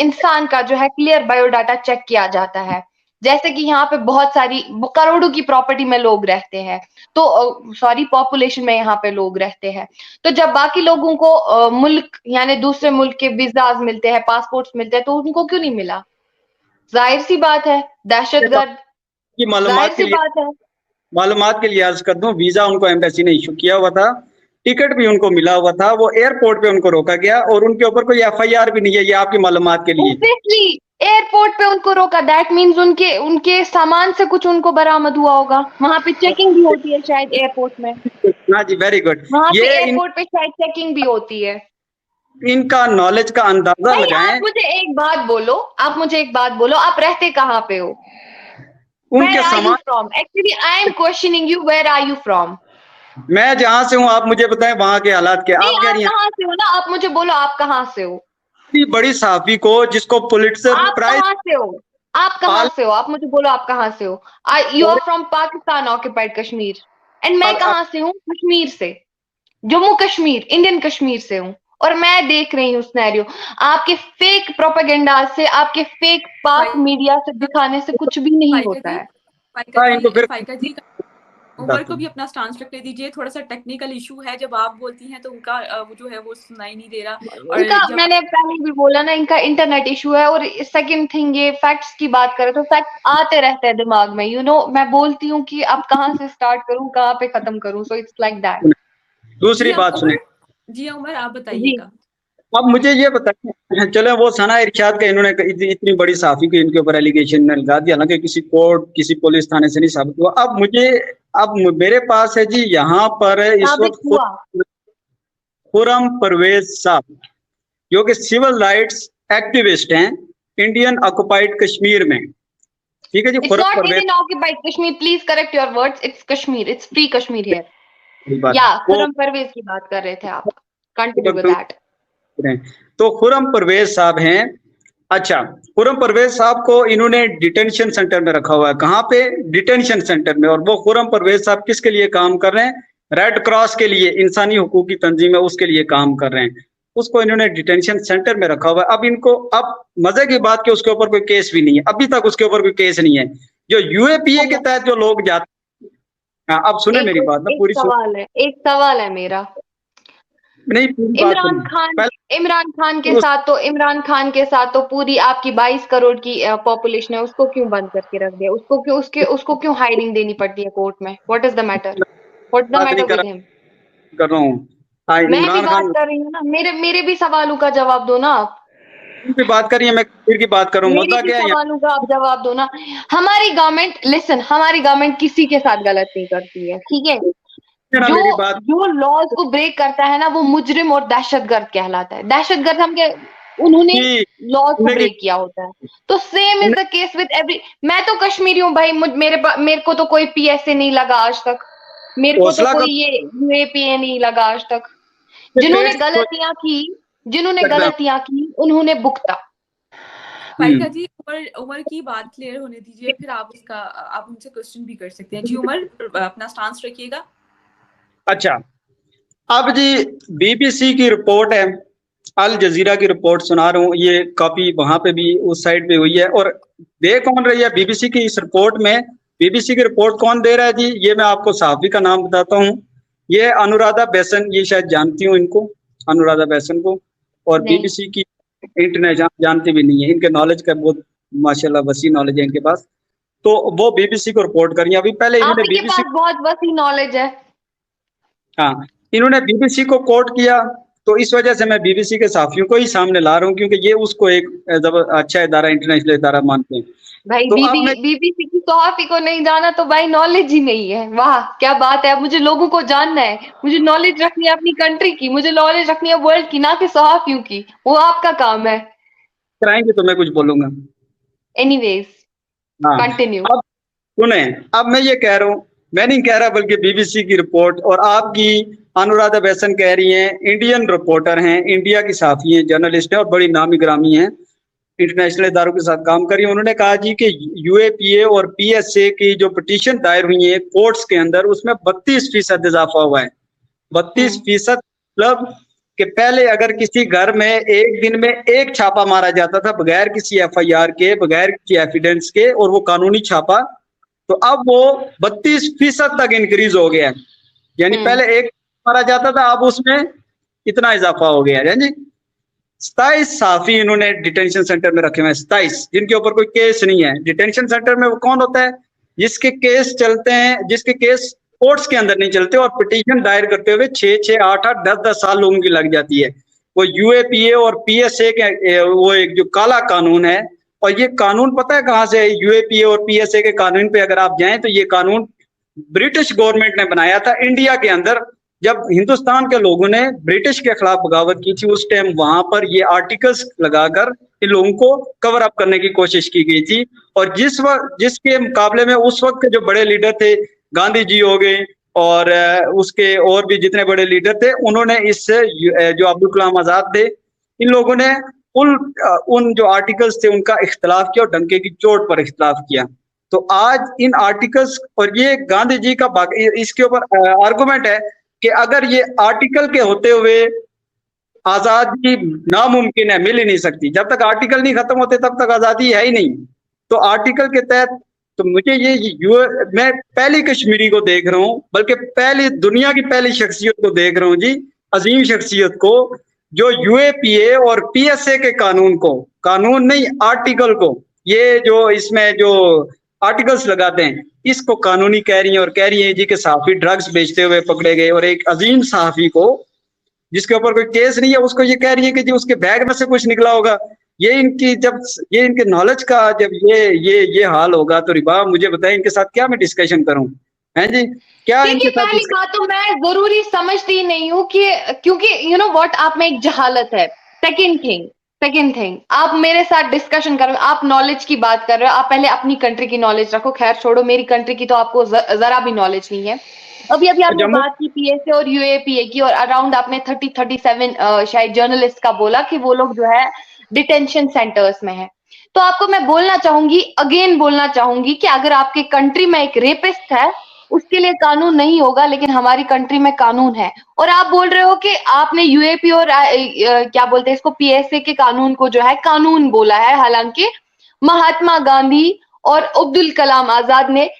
इंसान का जो है क्लियर बायोडाटा चेक किया जाता है। जैसे कि यहाँ पे बहुत सारी करोड़ों की प्रॉपर्टी में लोग रहते हैं, तो सॉरी पॉपुलेशन में यहाँ पे लोग रहते हैं, तो जब बाकी लोगों को मुल्क यानी दूसरे मुल्क के वीजाज मिलते हैं, पासपोर्ट्स मिलते हैं, तो उनको क्यों नहीं मिला? जाहिर सी बात है, दहशतगर्द, जाहिर सी बात है। मालूमात के लिए अर्ज कर दूं, वीजा उनको एम्बेसी ने इशू किया हुआ था, टिकट भी उनको मिला हुआ था, वो एयरपोर्ट पे उनको रोका गया और उनके ऊपर कोई एफआईआर भी नहीं है, ये आपकी मालूमात के लिए। एयरपोर्ट पे उनको रोका, दैट मीन्स उनके सामान से कुछ उनको बरामद हुआ होगा, वहां पे चेकिंग भी होती है शायद एयरपोर्ट में। हाँ जी, वेरी गुड। वहां पे एयरपोर्ट पे शायद चेकिंग भी होती है। इनका नॉलेज का अंदाजा लगाएं। आप मुझे एक बात बोलो, आप रहते कहाँ पे हो? उनके सामान, actually I am questioning you, where are you from? मैं जहाँ से हूँ आप मुझे बताएं वहां के हालात क्या। आप कहाँ से हो ना, आप मुझे बोलो आप कहाँ से हो? बड़ी सहाफी को जिसको पुलिट्जर प्राइज, कहाँ से हो आप मुझे बोलो आप कहाँ से हो? You are from Pakistan occupied Kashmir, and मैं कहाँ से हूँ? कश्मीर से, जम्मू कश्मीर, इंडियन कश्मीर से हूँ, और मैं देख रही हूँ सिनेरियो। आपके फेक प्रोपेगेंडा से, आपके फेक पाक मीडिया से दिखाने से कुछ भी नहीं होता है। फाइका जी उमर को भी अपना स्टांस रखने दीजिए, थोड़ा सा टेक्निकल इशू है, जब आप बोलती हैं तो उनका वो जो है वो सुनाई नहीं दे रहा। और मैंने पहले भी बोला ना, इनका इंटरनेट इशू है। और सेकंड थिंग, ये फैक्ट्स की बात करें तो फैक्ट्स आते रहते हैं दिमाग में, मैं बोलती हूँ कि अब कहाँ से स्टार्ट करूँ, कहाँ पे खत्म करूँ, सो इट्स लाइक दैट। दूसरी बात सुने जी उमर, आप बताइएगा। अब मुझे ये बताइए, चलो वो सना इरशाद का इन्होंने इतनी बड़ी सहाफी को इनके ऊपर एलिगेशन लगा दिया, हालांकि किसी कोर्ट किसी पुलिस थाने से नहीं साबित हुआ। अब मेरे पास है जी यहाँ पर इस वक्त खुर्रम परवेज साहब, जो कि सिविल राइट्स एक्टिविस्ट हैं इंडियन ऑक्युपाइड कश्मीर में, ठीक है जी। Khurram Parvez occupied Kashmir, please correct your words, it's Kashmir, it's free Kashmir here. या खुर्रम परवेज की बात कर रहे थे आप, कंटिन्यू विद दैट। तो खुर्रम परवेज साहब हैं। अच्छा, खुर्रम परवेज साहब को इन्होंने डिटेंशन सेंटर में रखा हुआ है। कहाँ पे? डिटेंशन सेंटर में। और वो खुर्रम परवेज साहब किसके लिए काम कर रहे हैं? रेड क्रॉस के लिए, इंसानी हुकूक की तंजीम है उसके लिए काम कर रहे हैं। उसको इन्होंने डिटेंशन सेंटर में रखा हुआ है। अब मजे की बात कि उसके ऊपर कोई केस भी नहीं है, अभी तक उसके ऊपर कोई केस नहीं है। जो यूएपीए के तहत जो लोग जाते हैं, अब सुने मेरी बात ना पूरी। एक सवाल है मेरा, नहीं, इमरान खान के साथ तो पूरी आपकी 22 करोड़ की पॉपुलेशन है, उसको क्यों बंद करके रख दिया? उसको क्यों हायरिंग देनी पड़ती है कोर्ट में? What is the matter? What the matter with him? कर रहा हूँ। हाँ, मैं भी इमरान बात खान कर रही हूँ ना, मेरे भी सवालों का जवाब दो ना आप। की बात करिए, मैं कश्मीर की बात करूँ, मेरी मुद्दा भी क्या है यहाँ? सवालों का आप जवाब दो ना। हमारी गवर्नमेंट, लिसन, हमारी गवर्नमेंट किसी के साथ गलत नहीं करती है, ठीक है। ना जो मेरी बात जो लॉज को ब्रेक करता है ना, वो मुजरिम और दहशतगर्द कहलाता है। दहशतगर्द हम के उन्होंने की लॉज को सुनने की ब्रेक किया होता है। तो सेम इज सुनने- द केस विद एवरी। मैं तो कश्मीरी हूँ भाई, मेरे को तो कोई पीएसए नहीं लगा आज तक। मेरे को तो हौसला कोई करो, ये यूएपीए नहीं लगा आज तक। जिन्होंने पेट को जिन्होंने लगता। गलतियां की उन्होंने भुगता। फाइका हम्म। जी, उमर उमर की बात क्लियर होने दीजिए, फिर आप उनसे क्वेश्चन भी कर सकते हैं जी। उमर, अपना स्टांस रखिएगा। अच्छा, अब जी बीबीसी की रिपोर्ट है, अल जजीरा की रिपोर्ट सुना रहा हूँ, ये कॉपी वहां पे भी उस साइड पे हुई है। और दे कौन रही है बीबीसी की इस रिपोर्ट में? बीबीसी की रिपोर्ट कौन दे रहा है जी? ये मैं आपको सहाफी का नाम बताता हूँ। ये अनुराधा बेसन, ये शायद जानती हूँ इनको, अनुराधा बेसन को। और नहीं, बीबीसी की इंटरनेट जानती भी नहीं है, इनके नॉलेज का बहुत माशाल्लाह वसी नॉलेज है इनके पास। तो वो बीबीसी को रिपोर्ट करी अभी पहले, आप इन्होंने ही के बीबीसी, पास बहुत वसी नॉलेज है। हाँ, इन्होंने बीबीसी को कोट किया। तो इस वजह से मैं बीबीसी के साफियों को ही सामने ला रहा हूँ, क्योंकि ये उसको एक अच्छा इदारा, इंटरनेशनल इदारा मानते हैं। भाई तो अब मैं बीबीसी की सौहाफी को नहीं जाना तो भाई नॉलेज ही नहीं है। वाह क्या बात है। अब मुझे लोगों को जानना है, मुझे नॉलेज रखनी है अपनी कंट्री की, मुझे नॉलेज रखनी है वर्ल्ड की, ना कि सौहाफियों की। वो आपका काम है। कराएंगे तो मैं कुछ बोलूंगा। एनीवेज, हाँ, कंटिन्यू। अब सुने, अब मैं ये कह रहा हूँ, मैं नहीं कह रहा, बल्कि बीबीसी की रिपोर्ट और आपकी अनुराधा बेसन कह रही हैं, इंडियन रिपोर्टर हैं, इंडिया की साफी हैं, जर्नलिस्ट हैं और बड़ी नामी ग्रामी हैं, इंटरनेशनल इदारों के साथ काम करी। उन्होंने कहा जी कि यूएपीए और पीएसए की जो पिटीशन दायर हुई है कोर्ट्स के अंदर, उसमें 32% इजाफा हुआ है। 32%, मतलब कि पहले अगर किसी घर में एक दिन में एक छापा मारा जाता था बगैर किसी एफआईआर के, बगैर किसी एविडेंस के, और वो कानूनी छापा, तो अब वो 32% तक इंक्रीज हो गया है। यानी पहले एक मारा जाता था, अब उसमें इतना इजाफा हो गया है जी। 27 साफी इन्होंने डिटेंशन सेंटर में रखे हुए हैं, 27, जिनके ऊपर कोई केस नहीं है। डिटेंशन सेंटर में वो कौन होता है? जिसके केस चलते हैं, जिसके केस कोर्ट्स के अंदर नहीं चलते, और पिटीशन दायर करते हुए 6-6, 8-8, 10-10 साल लोगों की लग जाती है। वो यूएपीए और पीएसए के वो एक जो काला कानून है, और ये कानून पता है कहाँ से है? यूएपीए और पीएसए के कानून पे अगर आप जाएं तो ये कानून ब्रिटिश गवर्नमेंट ने बनाया था इंडिया के अंदर। जब हिंदुस्तान के लोगों ने ब्रिटिश के खिलाफ बगावत की थी, उस टाइम वहां पर ये आर्टिकल्स लगाकर इन लोगों को कवर अप करने की कोशिश की गई थी। और जिसके मुकाबले में उस वक्त के जो बड़े लीडर थे, गांधी जी हो गए, और उसके और भी जितने बड़े लीडर थे, उन्होंने इस जो अब्दुल कलाम आजाद थे, इन लोगों ने उन जो आर्टिकल्स थे उनका इख्तलाफ किया और डंके की चोट पर इख्तलाफ किया। तो आज इन आर्टिकल्स, और ये गांधी जी का इसके ऊपर आर्गुमेंट है कि अगर ये आर्टिकल के होते हुए आजादी नामुमकिन है, मिल ही नहीं सकती। जब तक आर्टिकल नहीं खत्म होते तब तक आजादी है ही नहीं। तो आर्टिकल के तहत, तो मुझे मैं पहली कश्मीरी को देख रहा हूँ, बल्कि पहली दुनिया की पहली शख्सियत को देख रहा हूँ जी, अजीम शख्सियत को, जो यूएपीए और पीएसए के कानून को, कानून नहीं आर्टिकल को, ये जो इसमें जो आर्टिकल्स लगाते हैं, इसको कानूनी कह रही है। और कह रही है जी कि सहाफी ड्रग्स बेचते हुए पकड़े गए, और एक अजीम सहाफी को जिसके ऊपर कोई केस नहीं है, उसको ये कह रही है कि जी उसके बैग में से कुछ निकला होगा। ये इनके नॉलेज का जब ये हाल होगा, तो रिबा मुझे बताएं इनके साथ क्या मैं डिस्कशन करूं, हैं जी? क्या देखिए, इनके साथ पहली बात तो मैं जरूरी समझती नहीं हूँ कि, क्योंकि यू नो व्हाट, आप में एक जहालत है। सेकंड थिंग, आप मेरे साथ डिस्कशन कर रहे हो, आप नॉलेज की बात कर रहे हो। आप पहले अपनी कंट्री की नॉलेज रखो। खैर छोड़ो, मेरी कंट्री की तो आपको जरा भी नॉलेज नहीं है। अभी आपने जम्मू बात की पीएसए और यूएपीए की, और अराउंड आपने 37 शायद जर्नलिस्ट का बोला कि वो लोग जो है डिटेंशन सेंटर्स में है। तो आपको मैं बोलना चाहूंगी कि अगर आपके कंट्री में एक रेपिस्ट है, उसके लिए कानून नहीं होगा, लेकिन हमारी कंट्री में कानून है। और आप बोल रहे हो कि आपने यूएपी और क्या बोलते हैं इसको, पीएसए के कानून को जो है कानून बोला है, हालांकि महात्मा गांधी और अब्दुल कलाम आजाद ने,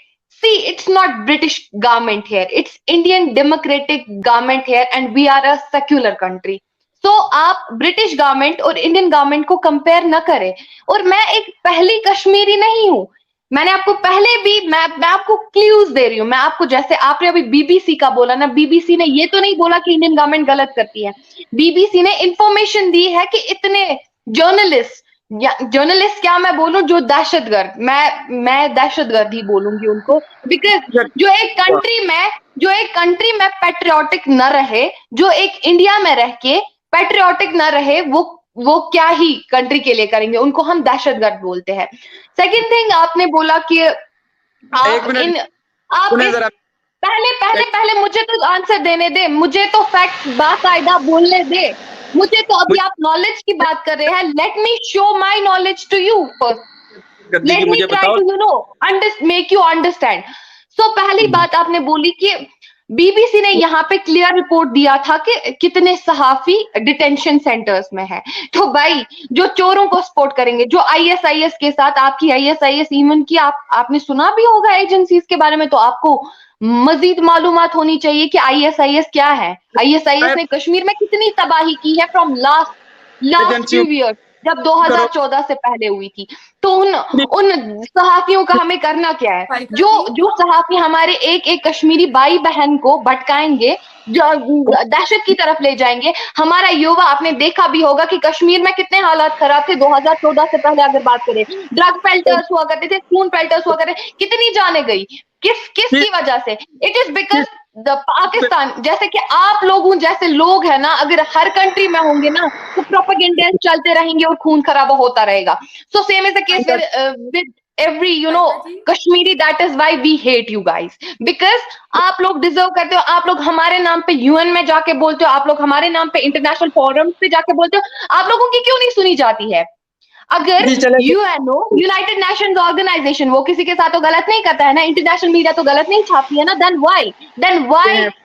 see, it's not British government here, it's Indian democratic government here, and we are a secular country. So आप ब्रिटिश गवर्नमेंट और इंडियन गवर्नमेंट को कंपेयर न करें। और मैं एक पहली कश्मीरी नहीं हूं, मैंने आपको पहले भी मैं आपको क्लूज दे रही हूँ। मैं आपको, जैसे आपने अभी बीबीसी का बोला ना, बीबीसी ने ये तो नहीं बोला कि इंडियन गवर्नमेंट गलत करती है। बीबीसी ने इंफॉर्मेशन दी है कि इतने जर्नलिस्ट, या जर्नलिस्ट क्या मैं बोलूं, जो दहशतगर्द, मैं दहशतगर्द ही बोलूंगी उनको, बिकॉज जो एक कंट्री में पेट्रियोटिक न रहे, जो एक इंडिया में रह के पेट्रियोटिक न रहे, वो क्या ही कंट्री के लिए करेंगे, उनको हम दहशतगर्द बोलते हैं। सेकंड थिंग, आपने बोला कि आप पहले मुझे तो आंसर देने दे, मुझे तो फैक्ट बाकायदा बोलने दे, मुझे तो अभी आप नॉलेज की बात कर रहे हैं, let me show my knowledge to you first, let me try to make you understand. So पहली बात आपने बोली कि बीबीसी ने यहाँ पे क्लियर रिपोर्ट दिया था कि कितने सहाफी डिटेंशन सेंटर्स में है। तो भाई, जो चोरों को सपोर्ट करेंगे, जो आईएसआईएस के साथ, आपकी आईएसआईएस इवन की आपने सुना भी होगा एजेंसीज के बारे में, तो आपको मजीद मालूमात होनी चाहिए कि आईएसआईएस क्या है। आईएसआईएस ने कश्मीर में कितनी तबाही की है फ्रॉम लास्ट फ्यू ईयर्स, जब 2014 से पहले हुई थी। तो उन सहाफियों का हमें करना क्या है? जो सहाफी हमारे एक एक कश्मीरी भाई बहन को भटकाएंगे, जो दहशत की तरफ ले जाएंगे, हमारा युवा, आपने देखा भी होगा कि कश्मीर में कितने हालात खराब थे 2014 से पहले। अगर बात करें, ड्रग पेल्टर्स हुआ करते थे, खून पेल्टर्स हुआ करते, कितनी जाने गई, किसकी वजह से? It is because the Pakistan, जैसे कि आप लोगों जैसे लोग हैं ना, अगर हर कंट्री में होंगे ना, तो प्रोपेगेंडा चलते रहेंगे और खून खराबा होता रहेगा। So same is the case with every Kashmiri, that is why we hate you guys, because आप लोग डिजर्व करते हो, आप लोग हमारे नाम पे यूएन में जाके बोलते हो, आप लोग हमारे नाम पे इंटरनेशनल फोरम्स पे जाके बोलते हो, आप लोगों की क्यों नहीं सुनी जाती है? अगर यूएनओ, यूनाइटेड नेशंस ऑर्गेनाइजेशन, वो किसी के साथ तो गलत नहीं करता है ना, इंटरनेशनल मीडिया तो गलत नहीं छापती है ना, देन व्हाई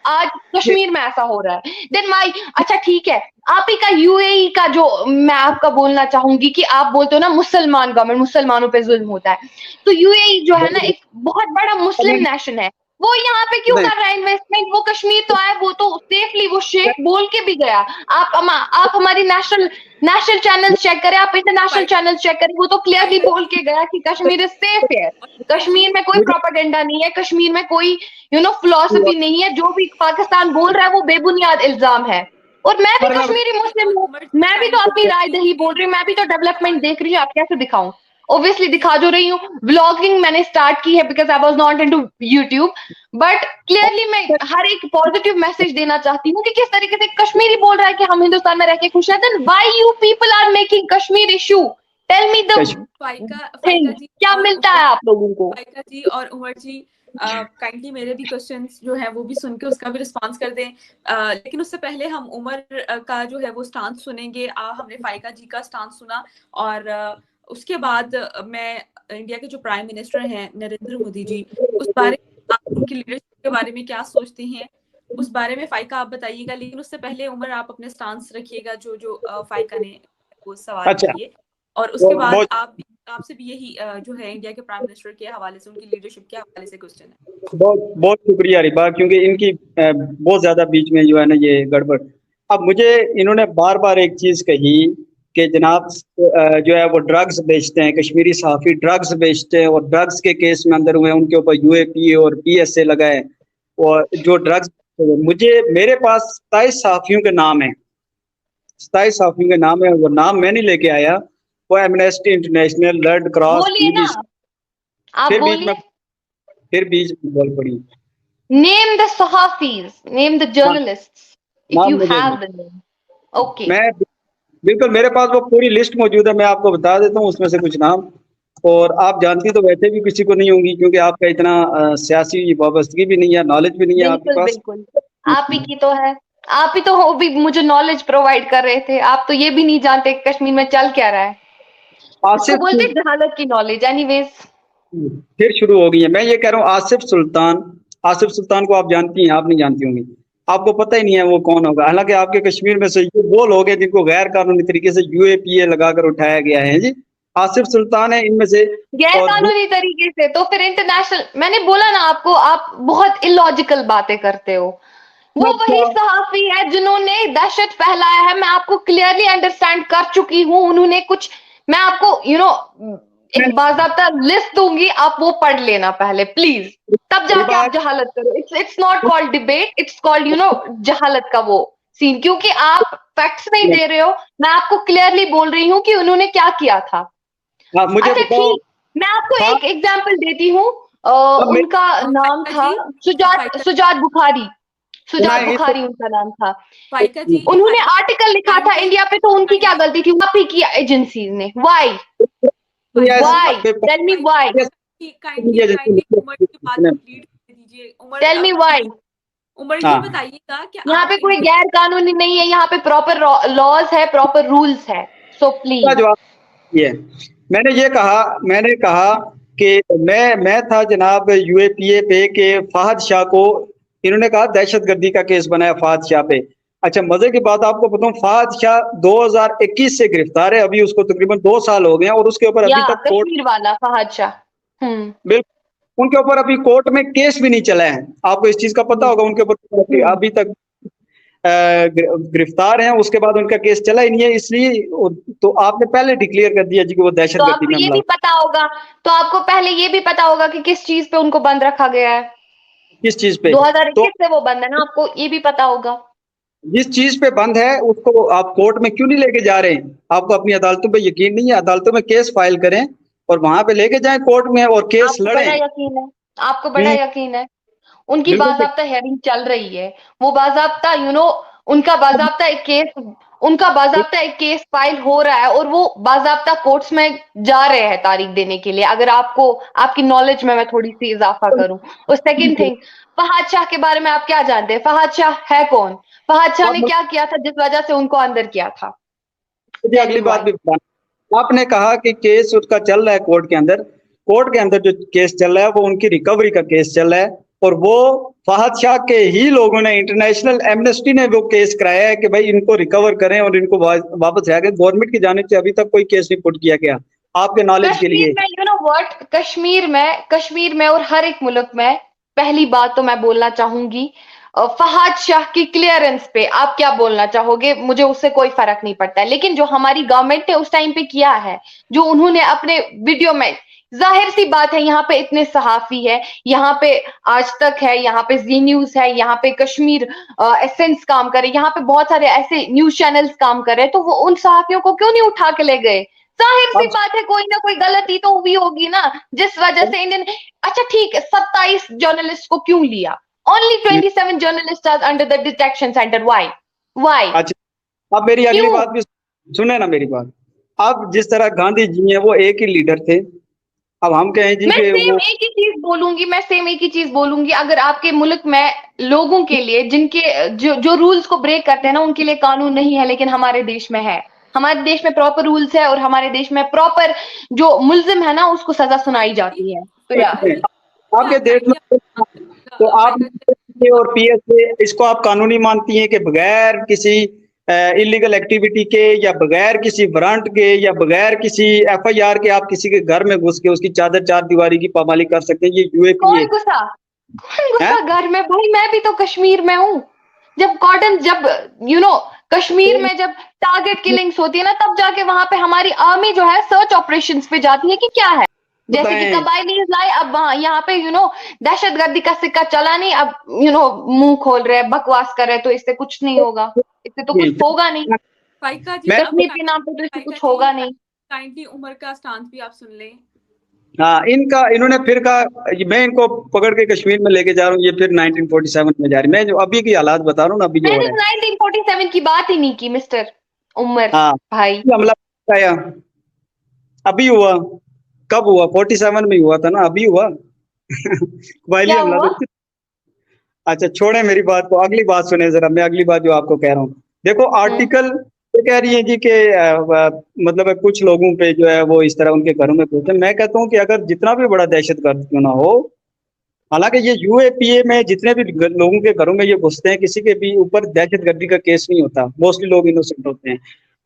आज कश्मीर में ऐसा हो रहा है? Then why? अच्छा ठीक है, आप ही का यूएई का, जो मैं आपका बोलना चाहूंगी कि आप बोलते हो ना मुसलमान गवर्नमेंट, मुसलमानों पे जुल्म होता है, तो यूएई जो है ना, एक बहुत बड़ा मुस्लिम नेशन है, वो यहाँ पे क्यों कर रहा है इन्वेस्टमेंट? वो कश्मीर तो आया, वो तो सेफली, वो शेख बोल के भी गया। आप हमारी नेशनल चैनल चेक करें, आप इंटरनेशनल चैनल चेक करें, वो तो क्लियरली बोल के गया कि कश्मीर इज सेफ है, कश्मीर में कोई प्रोपेगेंडा नहीं है, कश्मीर में कोई फिलॉसफी नहीं है, जो भी पाकिस्तान बोल रहा है वो बेबुनियाद इल्जाम है। और मैं भी कश्मीरी मुस्लिम हूँ, मैं भी तो अपनी राय दही बोल रही हूँ, मैं भी तो डेवलपमेंट देख रही हूँ, आप कैसे दिखाऊं? ऑब्वियसली दिखा जो रही हूँ, व्लॉगिंग मैंने स्टार्ट की है because I was not into YouTube, but clearly मैं हर एक पॉजिटिव मैसेज देना चाहती हूँ कि किस तरीके से कश्मीरी बोल रहा है कि हम हिंदुस्तान में रह के खुश हैं, then why you people are making Kashmir issue? Tell me the thing, क्या मिलता है आप लोगों को? फाइका जी और उमर जी, काइंडली मेरे भी क्वेश्चंस जो है वो भी सुन के उसका भी रिस्पांस कर दें, लेकिन उससे पहले हम उमर का जो है वो स्टांस सुनेंगे। हमने फाइका जी का स्टांस सुना, और उसके बाद मैं इंडिया के जो प्राइम मिनिस्टर हैं नरेंद्र मोदी जी, उस बारे में आप उनकी लीडरशिप के बारे में क्या सोचते हैं, उस बारे में फाइका आप बताइएगा। लेकिन उससे पहले उमर आप अपने स्टांस रखिएगा जो फाइका ने वो सवाल किए, और उसके बाद आपसे भी यही जो है इंडिया के प्राइम मिनिस्टर के हवाले से, उनकी लीडरशिप के हवाले से क्वेश्चन है। बहुत शुक्रिया रिबा, क्योंकि इनकी बहुत ज्यादा बीच में जो है ना ये गड़बड़। अब मुझे इन्होंने बार बार एक चीज कही कि जनाब जो है वो ड्रग्स बेचते हैं, कश्मीरी सहाफी ड्रग्स बेचते हैं, और ड्रग्स के केस में अंदर हुए, उनके ऊपर यूएपीए और पीएसए लगाए, और जो ड्रग्स, मेरे पास 27 सहाफियों के नाम है, 27 सहाफियों के नाम है, वो नाम मैं नहीं लेके आया, वो एमनेस्टी इंटरनेशनल, रेड क्रॉस, फिर बीच में बोल पड़ी। नेम द सहाफीज, name the journalists if you have the name. Okay, मैं बिल्कुल, मेरे पास वो पूरी लिस्ट मौजूद है, मैं आपको बता देता हूँ उसमें से कुछ नाम, और आप जानती तो वैसे भी किसी को नहीं होंगी, क्योंकि आपका इतना सियासी वाबस्तगी भी नहीं है, नॉलेज भी नहीं है आपके पास। बिल्कुल, आप ही की तो है, आप ही तो हो भी मुझे नॉलेज प्रोवाइड कर रहे थे, आप तो ये भी नहीं जानते कश्मीर में चल क्या रहा है, तो बोलते जहालत की नॉलेज। एनीवेज, फिर शुरू हो गई है। मैं ये कह रहा हूँ, आसिफ सुल्तान को आप जानती हैं? आप नहीं जानती होंगी, आपको पता ही नहीं है वो कौन होगा। हालांकि आपके कश्मीर में से ये वो लोग हैं जिनको गैर कानूनी तरीके से यूएपीए लगाकर उठाया गया है जी। आसिफ सुल्तान है इनमें से गैर कानूनी तरीके से, तो फिर इंटरनेशनल, मैंने बोला ना आपको, आप बहुत इलॉजिकल बातें करते हो। वो वही सहाफी है जिन्होंने दहशत फैलाया है, मैं आपको क्लियरली अंडरस्टैंड कर चुकी हूँ। उन्होंने कुछ, मैं आपको एक बाज़ाब्ता लिस्ट दूंगी, आप वो पढ़ लेना पहले प्लीज, तब जाके आप जहालत करो। It's not called debate, it's called जहालत का वो सीन, क्योंकि आप फैक्ट्स नहीं दे रहे हो। मैं आपको क्लियरली बोल रही हूँ कि उन्होंने क्या किया था। अच्छा ठीक, मैं आपको एक एग्जाम्पल देती हूँ। उनका नाम था सुजात बुखारी, उनका नाम था। उन्होंने आर्टिकल लिखा था इंडिया पे, तो उनकी क्या गलती थी? आप ही की एजेंसीज ने। Why tell me why, tell me why. Umar ji बताइएगा कि यहाँ पे कोई गैर कानूनी नहीं है, यहाँ पे प्रॉपर लॉज है, प्रॉपर रूल्स है। सो प्लीज, ये मैंने कहा कि मैं था जनाब यूएपीए पे के फहद शाह को इन्होंने कहा दहशतगर्दी का केस बनाया फहद शाह पे। अच्छा, मजे की बात आपको बताऊं, फहद शाह 2021 से गिरफ्तार है, अभी उसको तकरीबन 2 साल हो गए हैं और उसके ऊपर अभी तक कोर्ट वाला फहद शाह, बिल्कुल उनके ऊपर अभी कोर्ट में केस भी नहीं चला है। आपको इस चीज का पता होगा, उनके ऊपर अभी तक गिरफ्तार हैं, उसके बाद उनका केस चला ही नहीं है। इसलिए तो आपने पहले डिक्लेयर कर दिया जी कि वो दहशतगर्दी में हमला। पता होगा तो आपको पहले ये भी पता होगा कि किस चीज पे उनको बंद रखा गया है, किस चीज पे 2021 से वो बंद है ना, आपको ये भी पता होगा। जिस चीज पे बंद है उसको आप कोर्ट में क्यों नहीं लेके जा रहे हैं? आपको अपनी अदालतों पे यकीन नहीं है? अदालतों में केस फाइल करें और वहां पे लेके जाएं कोर्ट में और केस लड़ें। आपको बड़ा यकीन है उनकी बाज़ाब्ता हेयरिंग चल रही है, वो बाज़ाब्ता उनका बाज़ाब्ता एक केस फाइल हो रहा है और वो बाज़ाब्ता कोर्ट्स में जा रहे हैं तारीख देने के लिए। अगर आपकी नॉलेज में मैं थोड़ी सी इजाफा करूं। और सेकंड थिंग, फहद शाह के बारे में आप क्या जानते हैं? फहद शाह है कौन? फहद शाह ने क्या किया था जिस वजह से उनको अंदर किया था? अगली बात भी आपने कहा कि केस उसका चल रहा है कोर्ट के अंदर जो केस चल रहा है वो उनकी रिकवरी का केस चल रहा है और वो फहद शाह के ही लोगों ने, इंटरनेशनल एमनेस्टी ने वो केस कराया है कि भाई इनको रिकवर करें और इनको वापस आ गए। गवर्नमेंट की जानिब से अभी तक कोई केस नहीं पुट किया गया। आपके नॉलेज के लिए कश्मीर में और हर एक मुल्क में, पहली बात तो मैं बोलना चाहूंगी, फहद शाह की क्लियरेंस पे आप क्या बोलना चाहोगे? मुझे उससे कोई फर्क नहीं पड़ता है, लेकिन जो हमारी गवर्नमेंट ने उस टाइम पे किया है, जो उन्होंने अपने वीडियो में, जाहिर सी बात है यहाँ पे इतने सहाफी है, यहाँ पे आज तक है, यहाँ पे जी न्यूज है, यहाँ पे कश्मीर एसेंस काम करे, यहाँ पे बहुत सारे ऐसे न्यूज चैनल्स काम कर रहे हैं, तो वो उन सहाफियों को क्यों नहीं उठा के ले गए? जाहिर सी बात है कोई ना कोई गलती तो हुई होगी ना, जिस वजह से इंडियन। अच्छा ठीक है, 27 जर्नलिस्ट को क्यों लिया? Only 27 journalists are under the detection center. Why? अच्छा, अब मेरी अगली बात भी सुने ना मेरी बात। अब जिस तरह गांधी जी हैं वो एक ही लीडर थे, अब हम कहें जी मैं सेम एक ही चीज बोलूंगी, अगर आपके मुल्क में लोगों के लिए जिनके जो रूल्स को ब्रेक करते हैं ना, उनके लिए कानून नहीं है, लेकिन हमारे देश में है। हमारे देश में प्रॉपर रूल्स है और हमारे देश में प्रॉपर जो मुल्जिम है ना उसको सजा सुनाई जाती है। तो आपके देश में तो आप और पीएसए इसको आप कानूनी मानती हैं कि बगैर किसी इलीगल एक्टिविटी के या बगैर किसी वारंट के या बगैर किसी एफआईआर के आप किसी के घर में घुस के उसकी चादर चार दीवारी की पामाली कर सकते हैं? ये यूएपीए। कौन घुसा घर में? भाई मैं भी तो कश्मीर में हूँ। जब कश्मीर में जब टारगेट किलिंग्स होती है ना, तब जाके वहां पे हमारी आर्मी जो है सर्च ऑपरेशंस पे जाती है कि क्या है। जैसे कि कबायली लाए, अब यहाँ पे दहशतगर्दी का सिक्का चला नहीं, अब मुंह खोल रहे, बकवास कर रहे, तो इससे कुछ नहीं होगा, इससे तो कुछ होगा नहीं। कश्मीर के नाम पे तो इससे कुछ होगा नहीं। काइंडली उमर का स्टांस भी आप सुन लें। हाँ, इन्होंने फिर कहा मैं इनको पकड़ के कश्मीर में लेके जा रहा हूँ, ये फिर 1947 में जा रही। मैं जो अभी की हालात बता रहा हूँ ना, अभी जो 1947 की बात ही नहीं की मिस्टर उमर भाई। हमला आया अभी हुआ, कब हुआ? 47 में हुआ था ना, अभी हुआ कबायली हमला। अच्छा छोड़े मेरी बात को, अगली बात सुने जरा। मैं अगली बात जो आपको कह रहा हूँ, देखो आर्टिकल ये कह रही है जी कि मतलब कुछ लोगों पे जो है वो इस तरह उनके घरों में घुसते। मैं कहता हूँ कि अगर जितना भी बड़ा दहशतगर्द क्यों ना हो, हालांकि ये यूएपीए में जितने भी लोगों के घरों में ये घुसते हैं, किसी के भी ऊपर दहशतगर्दी का केस नहीं होता, मोस्टली लोग इनोसेंट होते हैं।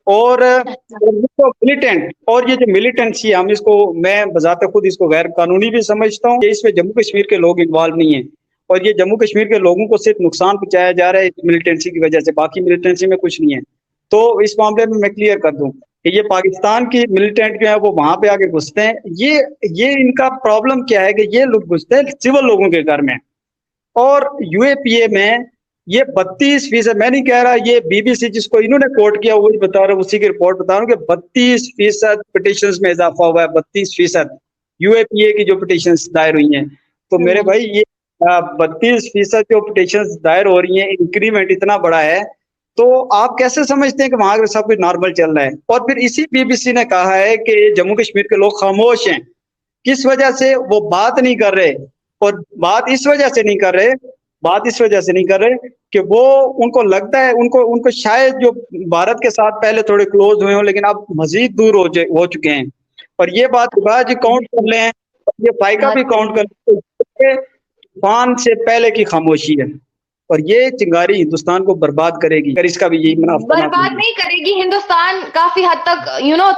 और मिलिटेंट, और ये जो मिलिटेंसी हम इसको, मैं बजाते खुद इसको गैर कानूनी भी समझता हूँ। इसमें जम्मू कश्मीर के लोग इन्वॉल्व नहीं है और ये जम्मू कश्मीर के लोगों को सिर्फ नुकसान पहुंचाया जा रहा है मिलिटेंसी की वजह से, बाकी मिलिटेंसी में कुछ नहीं है। तो इस मामले में मैं क्लियर कर दूं, कि ये पाकिस्तान की मिलिटेंट जो है वो वहां पे आके घुसते हैं। ये इनका प्रॉब्लम क्या है कि ये लोग घुसते हैं सिविल लोगों के घर में। और यूएपीए में ये 32%, मैं नहीं कह रहा, ये बीबीसी जिसको इन्होंने कोट किया वही बता रहा हूँ, उसी की रिपोर्ट बता रहा हूँ कि 32% पिटिशंस में इजाफा हुआ है। 32% यूएपीए की जो पिटिशंस दायर हुई हैं। तो मेरे भाई ये 32% जो पिटिशंस दायर हो रही हैं, इंक्रीमेंट इतना बड़ा है, तो आप कैसे समझते हैं कि वहां सब कुछ नॉर्मल चल रहा है? और फिर इसी बीबीसी ने कहा है कि जम्मू कश्मीर के लोग खामोश हैं। किस वजह से वो बात नहीं कर रहे? और बात इस वजह से नहीं कर रहे कि वो, उनको लगता है, उनको शायद जो भारत के साथ पहले थोड़े क्लोज हुए हों, लेकिन अब मजीद दूर हो चुके हैं। और ये बात जी काउंट कर लें, ये फाइका भी काउंट कर लें, तूफान से पहले की खामोशी है। और ये चिंगारी हिंदुस्तान को बर्बाद करेगी, अगर इसका भी यही मुनाफा बर्बाद नहीं करेगी। हिंदुस्तान काफी हद तक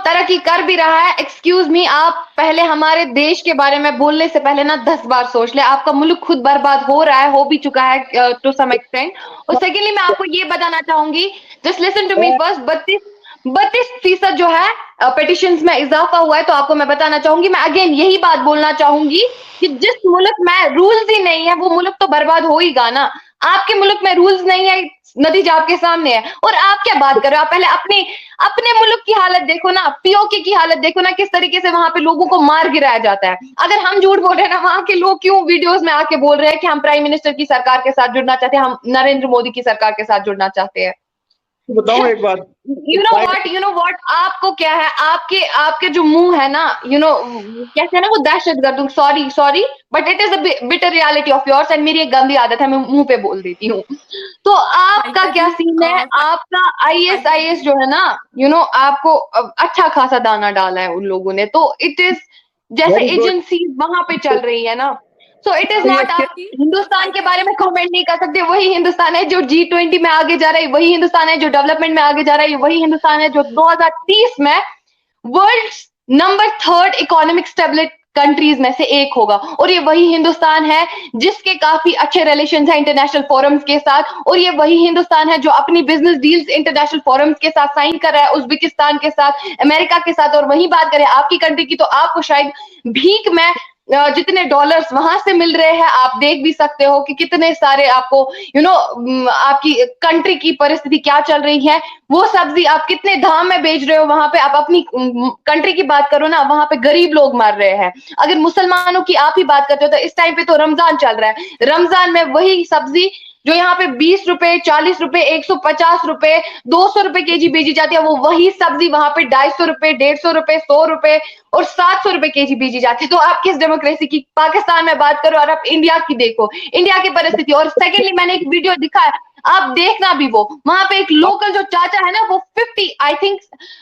तरक्की कर भी रहा है। एक्सक्यूज मी, आप पहले हमारे देश के बारे में बोलने से पहले ना 10 बार सोच ले। आपका मुल्क खुद बर्बाद हो रहा है, हो भी चुका है टू सम एक्सटेंट। और सेकेंडली मैं आपको ये बताना चाहूंगी, just listen to me first, 32% जो है पिटिशंस में इजाफा हुआ है। तो आपको मैं बताना चाहूंगी, मैं अगेन यही बात बोलना चाहूंगी कि जिस मुल्क में रूल्स ही नहीं है वो मुल्क तो बर्बाद होगा ना। आपके मुल्क में रूल्स नहीं है, नतीजा आपके सामने है। और आप क्या बात कर रहे हो? आप पहले अपने मुल्क की हालत देखो ना, पीओके की हालत देखो ना, किस तरीके से वहां पे लोगों को मार गिराया जाता है। अगर हम झूठ बोल रहे हैं ना, वहां के लोग क्यों वीडियोस में आके बोल रहे हैं कि हम प्राइम मिनिस्टर की सरकार के साथ जुड़ना चाहते हैं, हम नरेंद्र मोदी की सरकार के साथ जुड़ना चाहते हैं। बताओ एक बात, यू नो व्हाट, आपको क्या है, आपके जो मुंह है ना, कहते हैं ना वो दहशतगर्द, sorry but it is a bitter reality of yours. And मेरी एक गंदी आदत है, मैं मुंह पे बोल देती हूँ। तो आपका क्या सीन है? आपका आईएस जो है ना, आपको अच्छा खासा दाना डाला है उन लोगों ने। तो इट इज जैसे एजेंसी वहां पे चल रही है ना, सो इट इज नॉट। आप हिंदुस्तान के बारे में कमेंट नहीं कर सकते। वही हिंदुस्तान है जो G20 में आगे जा रहा है, वही हिंदुस्तान है जो डेवलपमेंट में आगे जा रहा है, वही हिंदुस्तान है जो 2030 में world number 3 economic stability countries में से एक होगा। और ये वही हिंदुस्तान है जिसके काफी अच्छे रिलेशंस हैं इंटरनेशनल फोरम्स के साथ। और ये वही हिंदुस्तान है जो अपनी बिजनेस डील्स इंटरनेशनल फोरम्स के साथ साइन कर रहा है, उज्बेकिस्तान के साथ, अमेरिका के साथ। और वहीं बात करें आपकी कंट्री की, तो आपको शायद भीख में जितने डॉलर्स वहां से मिल रहे हैं, आप देख भी सकते हो कि कितने सारे आपको आपकी कंट्री की परिस्थिति क्या चल रही है। वो सब्जी आप कितने दाम में बेच रहे हो वहां पे। आप अपनी कंट्री की बात करो ना, वहां पे गरीब लोग मर रहे हैं। अगर मुसलमानों की आप ही बात करते हो तो इस टाइम पे तो रमजान चल रहा है, रमजान में वही सब्जी जो यहाँ पे 20 रुपए, 40 रुपए, 150 रुपए, 200 रुपए केजी बेची जाती है, वो वही सब्जी वहां पे 250 रुपए, 150 रुपए, 100 रुपए और 700 रुपए केजी बेची जाती है। तो आप किस डेमोक्रेसी की, पाकिस्तान में बात करो और आप इंडिया की देखो, इंडिया की परिस्थिति। और सेकेंडली मैंने एक वीडियो दिखा है, आप देखना भी, वो वहां पे एक लोकल जो चाचा है ना, वो 50, आई थिंक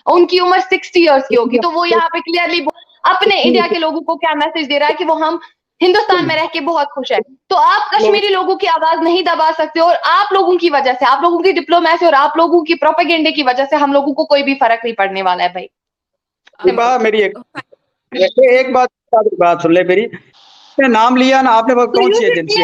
उनकी उम्र 60 ईयर्स की होगी। तो वो यहाँ पे क्लियरली अपने इंडिया के लोगों को क्या मैसेज दे रहा है कि वो हम हिंदुस्तान में रह के बहुत खुश है। तो आप कश्मीरी लोगों की आवाज नहीं दबा सकते। और आप लोगों की वजह से, आप लोगों की डिप्लोमेसी और आप लोगों की प्रोपेगेंडे की वजह से हम लोगों को कोई भी फर्क नहीं पड़ने वाला है भाई। मेरी एक बात सुन ले मेरी, नाम लिया ना आपने, कौन सी agency?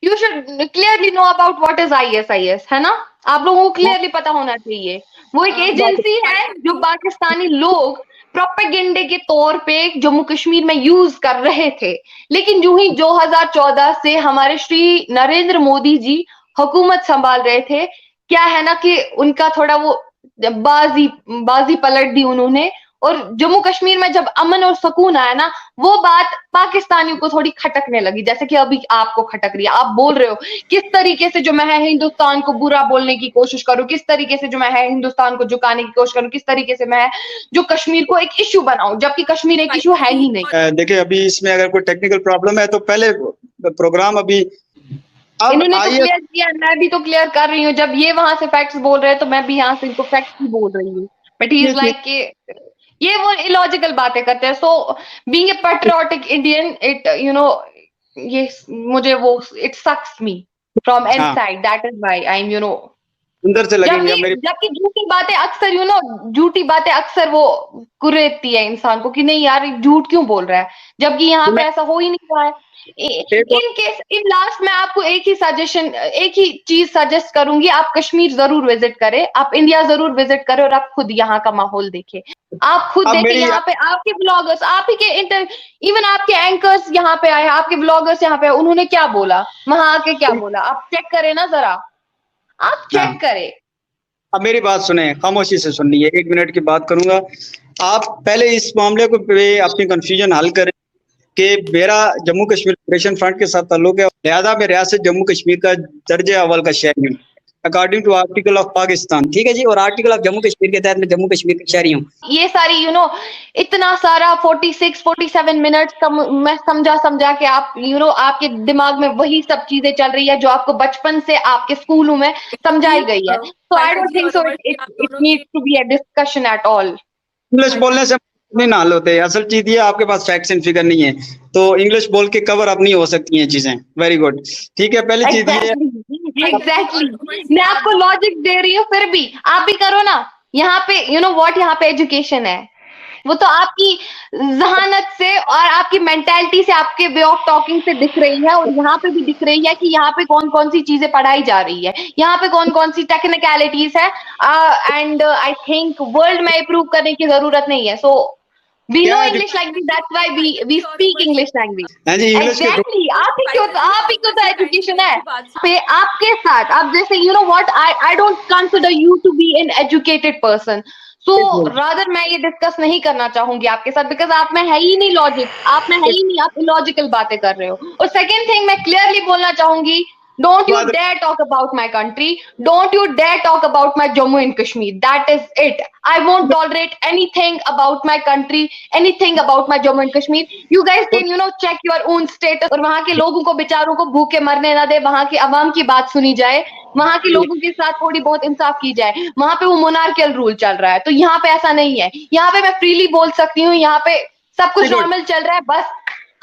You should clearly know about what is ISIS, है ना? आप लोगों को क्लियरली पता होना चाहिए। वो एक एजेंसी है जो पाकिस्तानी लोग प्रोपेगेंडे के तौर पे जम्मू कश्मीर में यूज कर रहे थे। लेकिन जो ही 2014 से हमारे श्री नरेंद्र मोदी जी हुकूमत संभाल रहे थे, क्या है ना कि उनका थोड़ा वो बाजी पलट दी उन्होंने। और जम्मू कश्मीर में जब अमन और सुकून आया ना, वो बात पाकिस्तानियों को थोड़ी खटकने लगी, जैसे कि अभी आपको खटक रही है। आप बोल रहे हो किस तरीके से जो मैं है हिंदुस्तान को बुरा बोलने की कोशिश करूं, किस तरीके से जो मैं है हिंदुस्तान को झुकाने की कोशिश करूं, किस तरीके से मैं जो कश्मीर को एक इश्यू बनाऊं, जबकि कश्मीर एक इश्यू है ही नहीं। देखिए अभी इसमें अगर कोई टेक्निकल प्रॉब्लम है तो पहले प्रोग्राम अभी इन्होंने तो क्लियर किया, मैं भी तो क्लियर कर रही हूँ। जब ये वहां से फैक्ट्स बोल रहे हैं तो मैं भी यहाँ से इनको फैक्ट्स ही बोल रही हूँ। बट ही इज लाइक कि ये वो इलॉजिकल बातें करते हैं। So being a patriotic Indian, it ये मुझे वो it sucks me from inside, that is why I am अंदर से लगेंगे मेरी। जबकि झूठी बातें अक्सर झूठी बातें अक्सर वो कुरेदती है इंसान को कि नहीं यार झूठ क्यों बोल रहा है, जबकि यहाँ पे ऐसा हो ही नहीं रहा है। इन लास्ट में आपको एक ही चीज सजेस्ट करूंगी, आप कश्मीर जरूर विजिट करें, आप इंडिया जरूर विजिट करें और आप खुद यहाँ का माहौल देखें। आप खुद देखें यहाँ पे आपके ब्लॉगर्स, आप ही के इवन आपके एंकर्स यहाँ पे आए, आपके ब्लॉगर्स यहाँ पे, उन्होंने क्या बोला वहां आके, क्या बोला, आप चेक करें ना जरा, आप चेक करें। अब मेरी बात सुने, खामोशी से सुननी है, 1 मिनट की बात करूंगा। आप पहले इस मामले को पे अपनी कंफ्यूजन हल करें कि मेरा जम्मू कश्मीर लिबरेशन फ्रंट के साथ ताल्लुक है, लिहाजा मैं रियासत जम्मू कश्मीर का दर्जे अव्वल का शहरी हूँ according to article of Pakistan, ठीक है जी, और आर्टिकल ऑफ जम्मू कश्मीर के तहत मैं जम्मू कश्मीर का शहरी हूँ। ये सारी इतना सारा 46-47 मिनट मैं समझा के आप आपके दिमाग में वही सब चीजें चल रही है जो आपको बचपन से आपके स्कूलों में समझाई गई है। So I don't think so it needs to be a discussion at all. English बोलने से नहीं ना हल होते, असल चीज ये आपके पास फैक्ट्स एंड फिगर नहीं है, तो इंग्लिश बोल के कवर अप नहीं हो सकती हैं चीजें। वेरी गुड, ठीक है, पहली चीज ये एग्जैक्टली मैं आपको लॉजिक दे रही हूँ, फिर भी आप भी करो ना। यहाँ पे यहाँ पे एजुकेशन है, वो तो आपकी जहानत से और आपकी मेंटालिटी से, आपके वे ऑफ टॉकिंग से दिख रही है, और यहाँ पे भी दिख रही है कि यहाँ पे कौन कौन सी चीजें पढ़ाई जा रही है, यहाँ पे कौन कौन सी टेक्निकलिटीज है, एंड आई थिंक वर्ल्ड में अप्रूव करने की जरूरत नहीं है। सो we know English language, that's why we speak English language. हाँ जी, इंग्लिश Exactly. आप ही क्यों तो एजुकेशन है पे आपके साथ। आप जैसे what I don't consider you to be an educated person, so rather मैं ये डिस्कस नहीं करना चाहूंगी आपके साथ, बिकॉज आप में है ही नहीं लॉजिक, आप में है ही नहीं, आप इलॉजिकल बातें कर रहे हो। और सेकेंड थिंग मैं क्लियरली बोलना चाहूंगी, don't you dare talk about my country, don't you dare talk about my Jammu and Kashmir, that is it. I won't tolerate anything about my country, anything about my Jammu and Kashmir. You guys can check your own status, और वहां के लोगों को बेचारों को भूखे मरने ना दे, वहां के अवाम की बात सुनी जाए, वहां के लोगों के साथ थोड़ी बहुत इंसाफ की जाए। वहां पे वो मोनार्कियल रूल चल रहा है, तो यहाँ पे ऐसा नहीं है। यहाँ पे मैं फ्रीली बोल सकती हूँ, यहाँ पे सब कुछ नॉर्मल चल रहा है। बस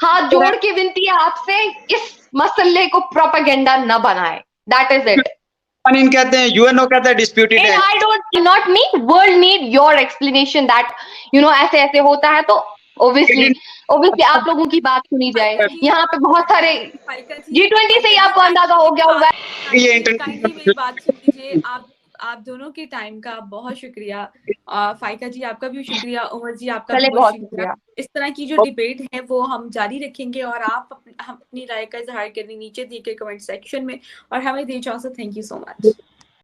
हाथ जोड़ के विनती है आपसे, इस मसले को प्रोपेगेंडा न बनाए, दैट इज इट। कहते हैं, यूएनओ कहता है डिस्प्यूटेड है। I don't not need, world need your explanation that ऐसे ऐसे होता है, तो ऑब्वियसली आप लोगों की बात सुनी जाए। यहाँ पे बहुत सारे G20 से ही आपको अंदाजा हो गया होगा। ये इंटरनेट बात सुन लीजिए। आप दोनों के टाइम का बहुत शुक्रिया। फाइका जी आपका भी शुक्रिया, उमर जी आपका भी बहुत शुक्रिया। इस तरह की जो डिबेट है वो हम जारी रखेंगे, और आप अपनी राय का इजहार करें नीचे दिए गए कमेंट सेक्शन में, और हमें दी इजाजत। Thank you so much.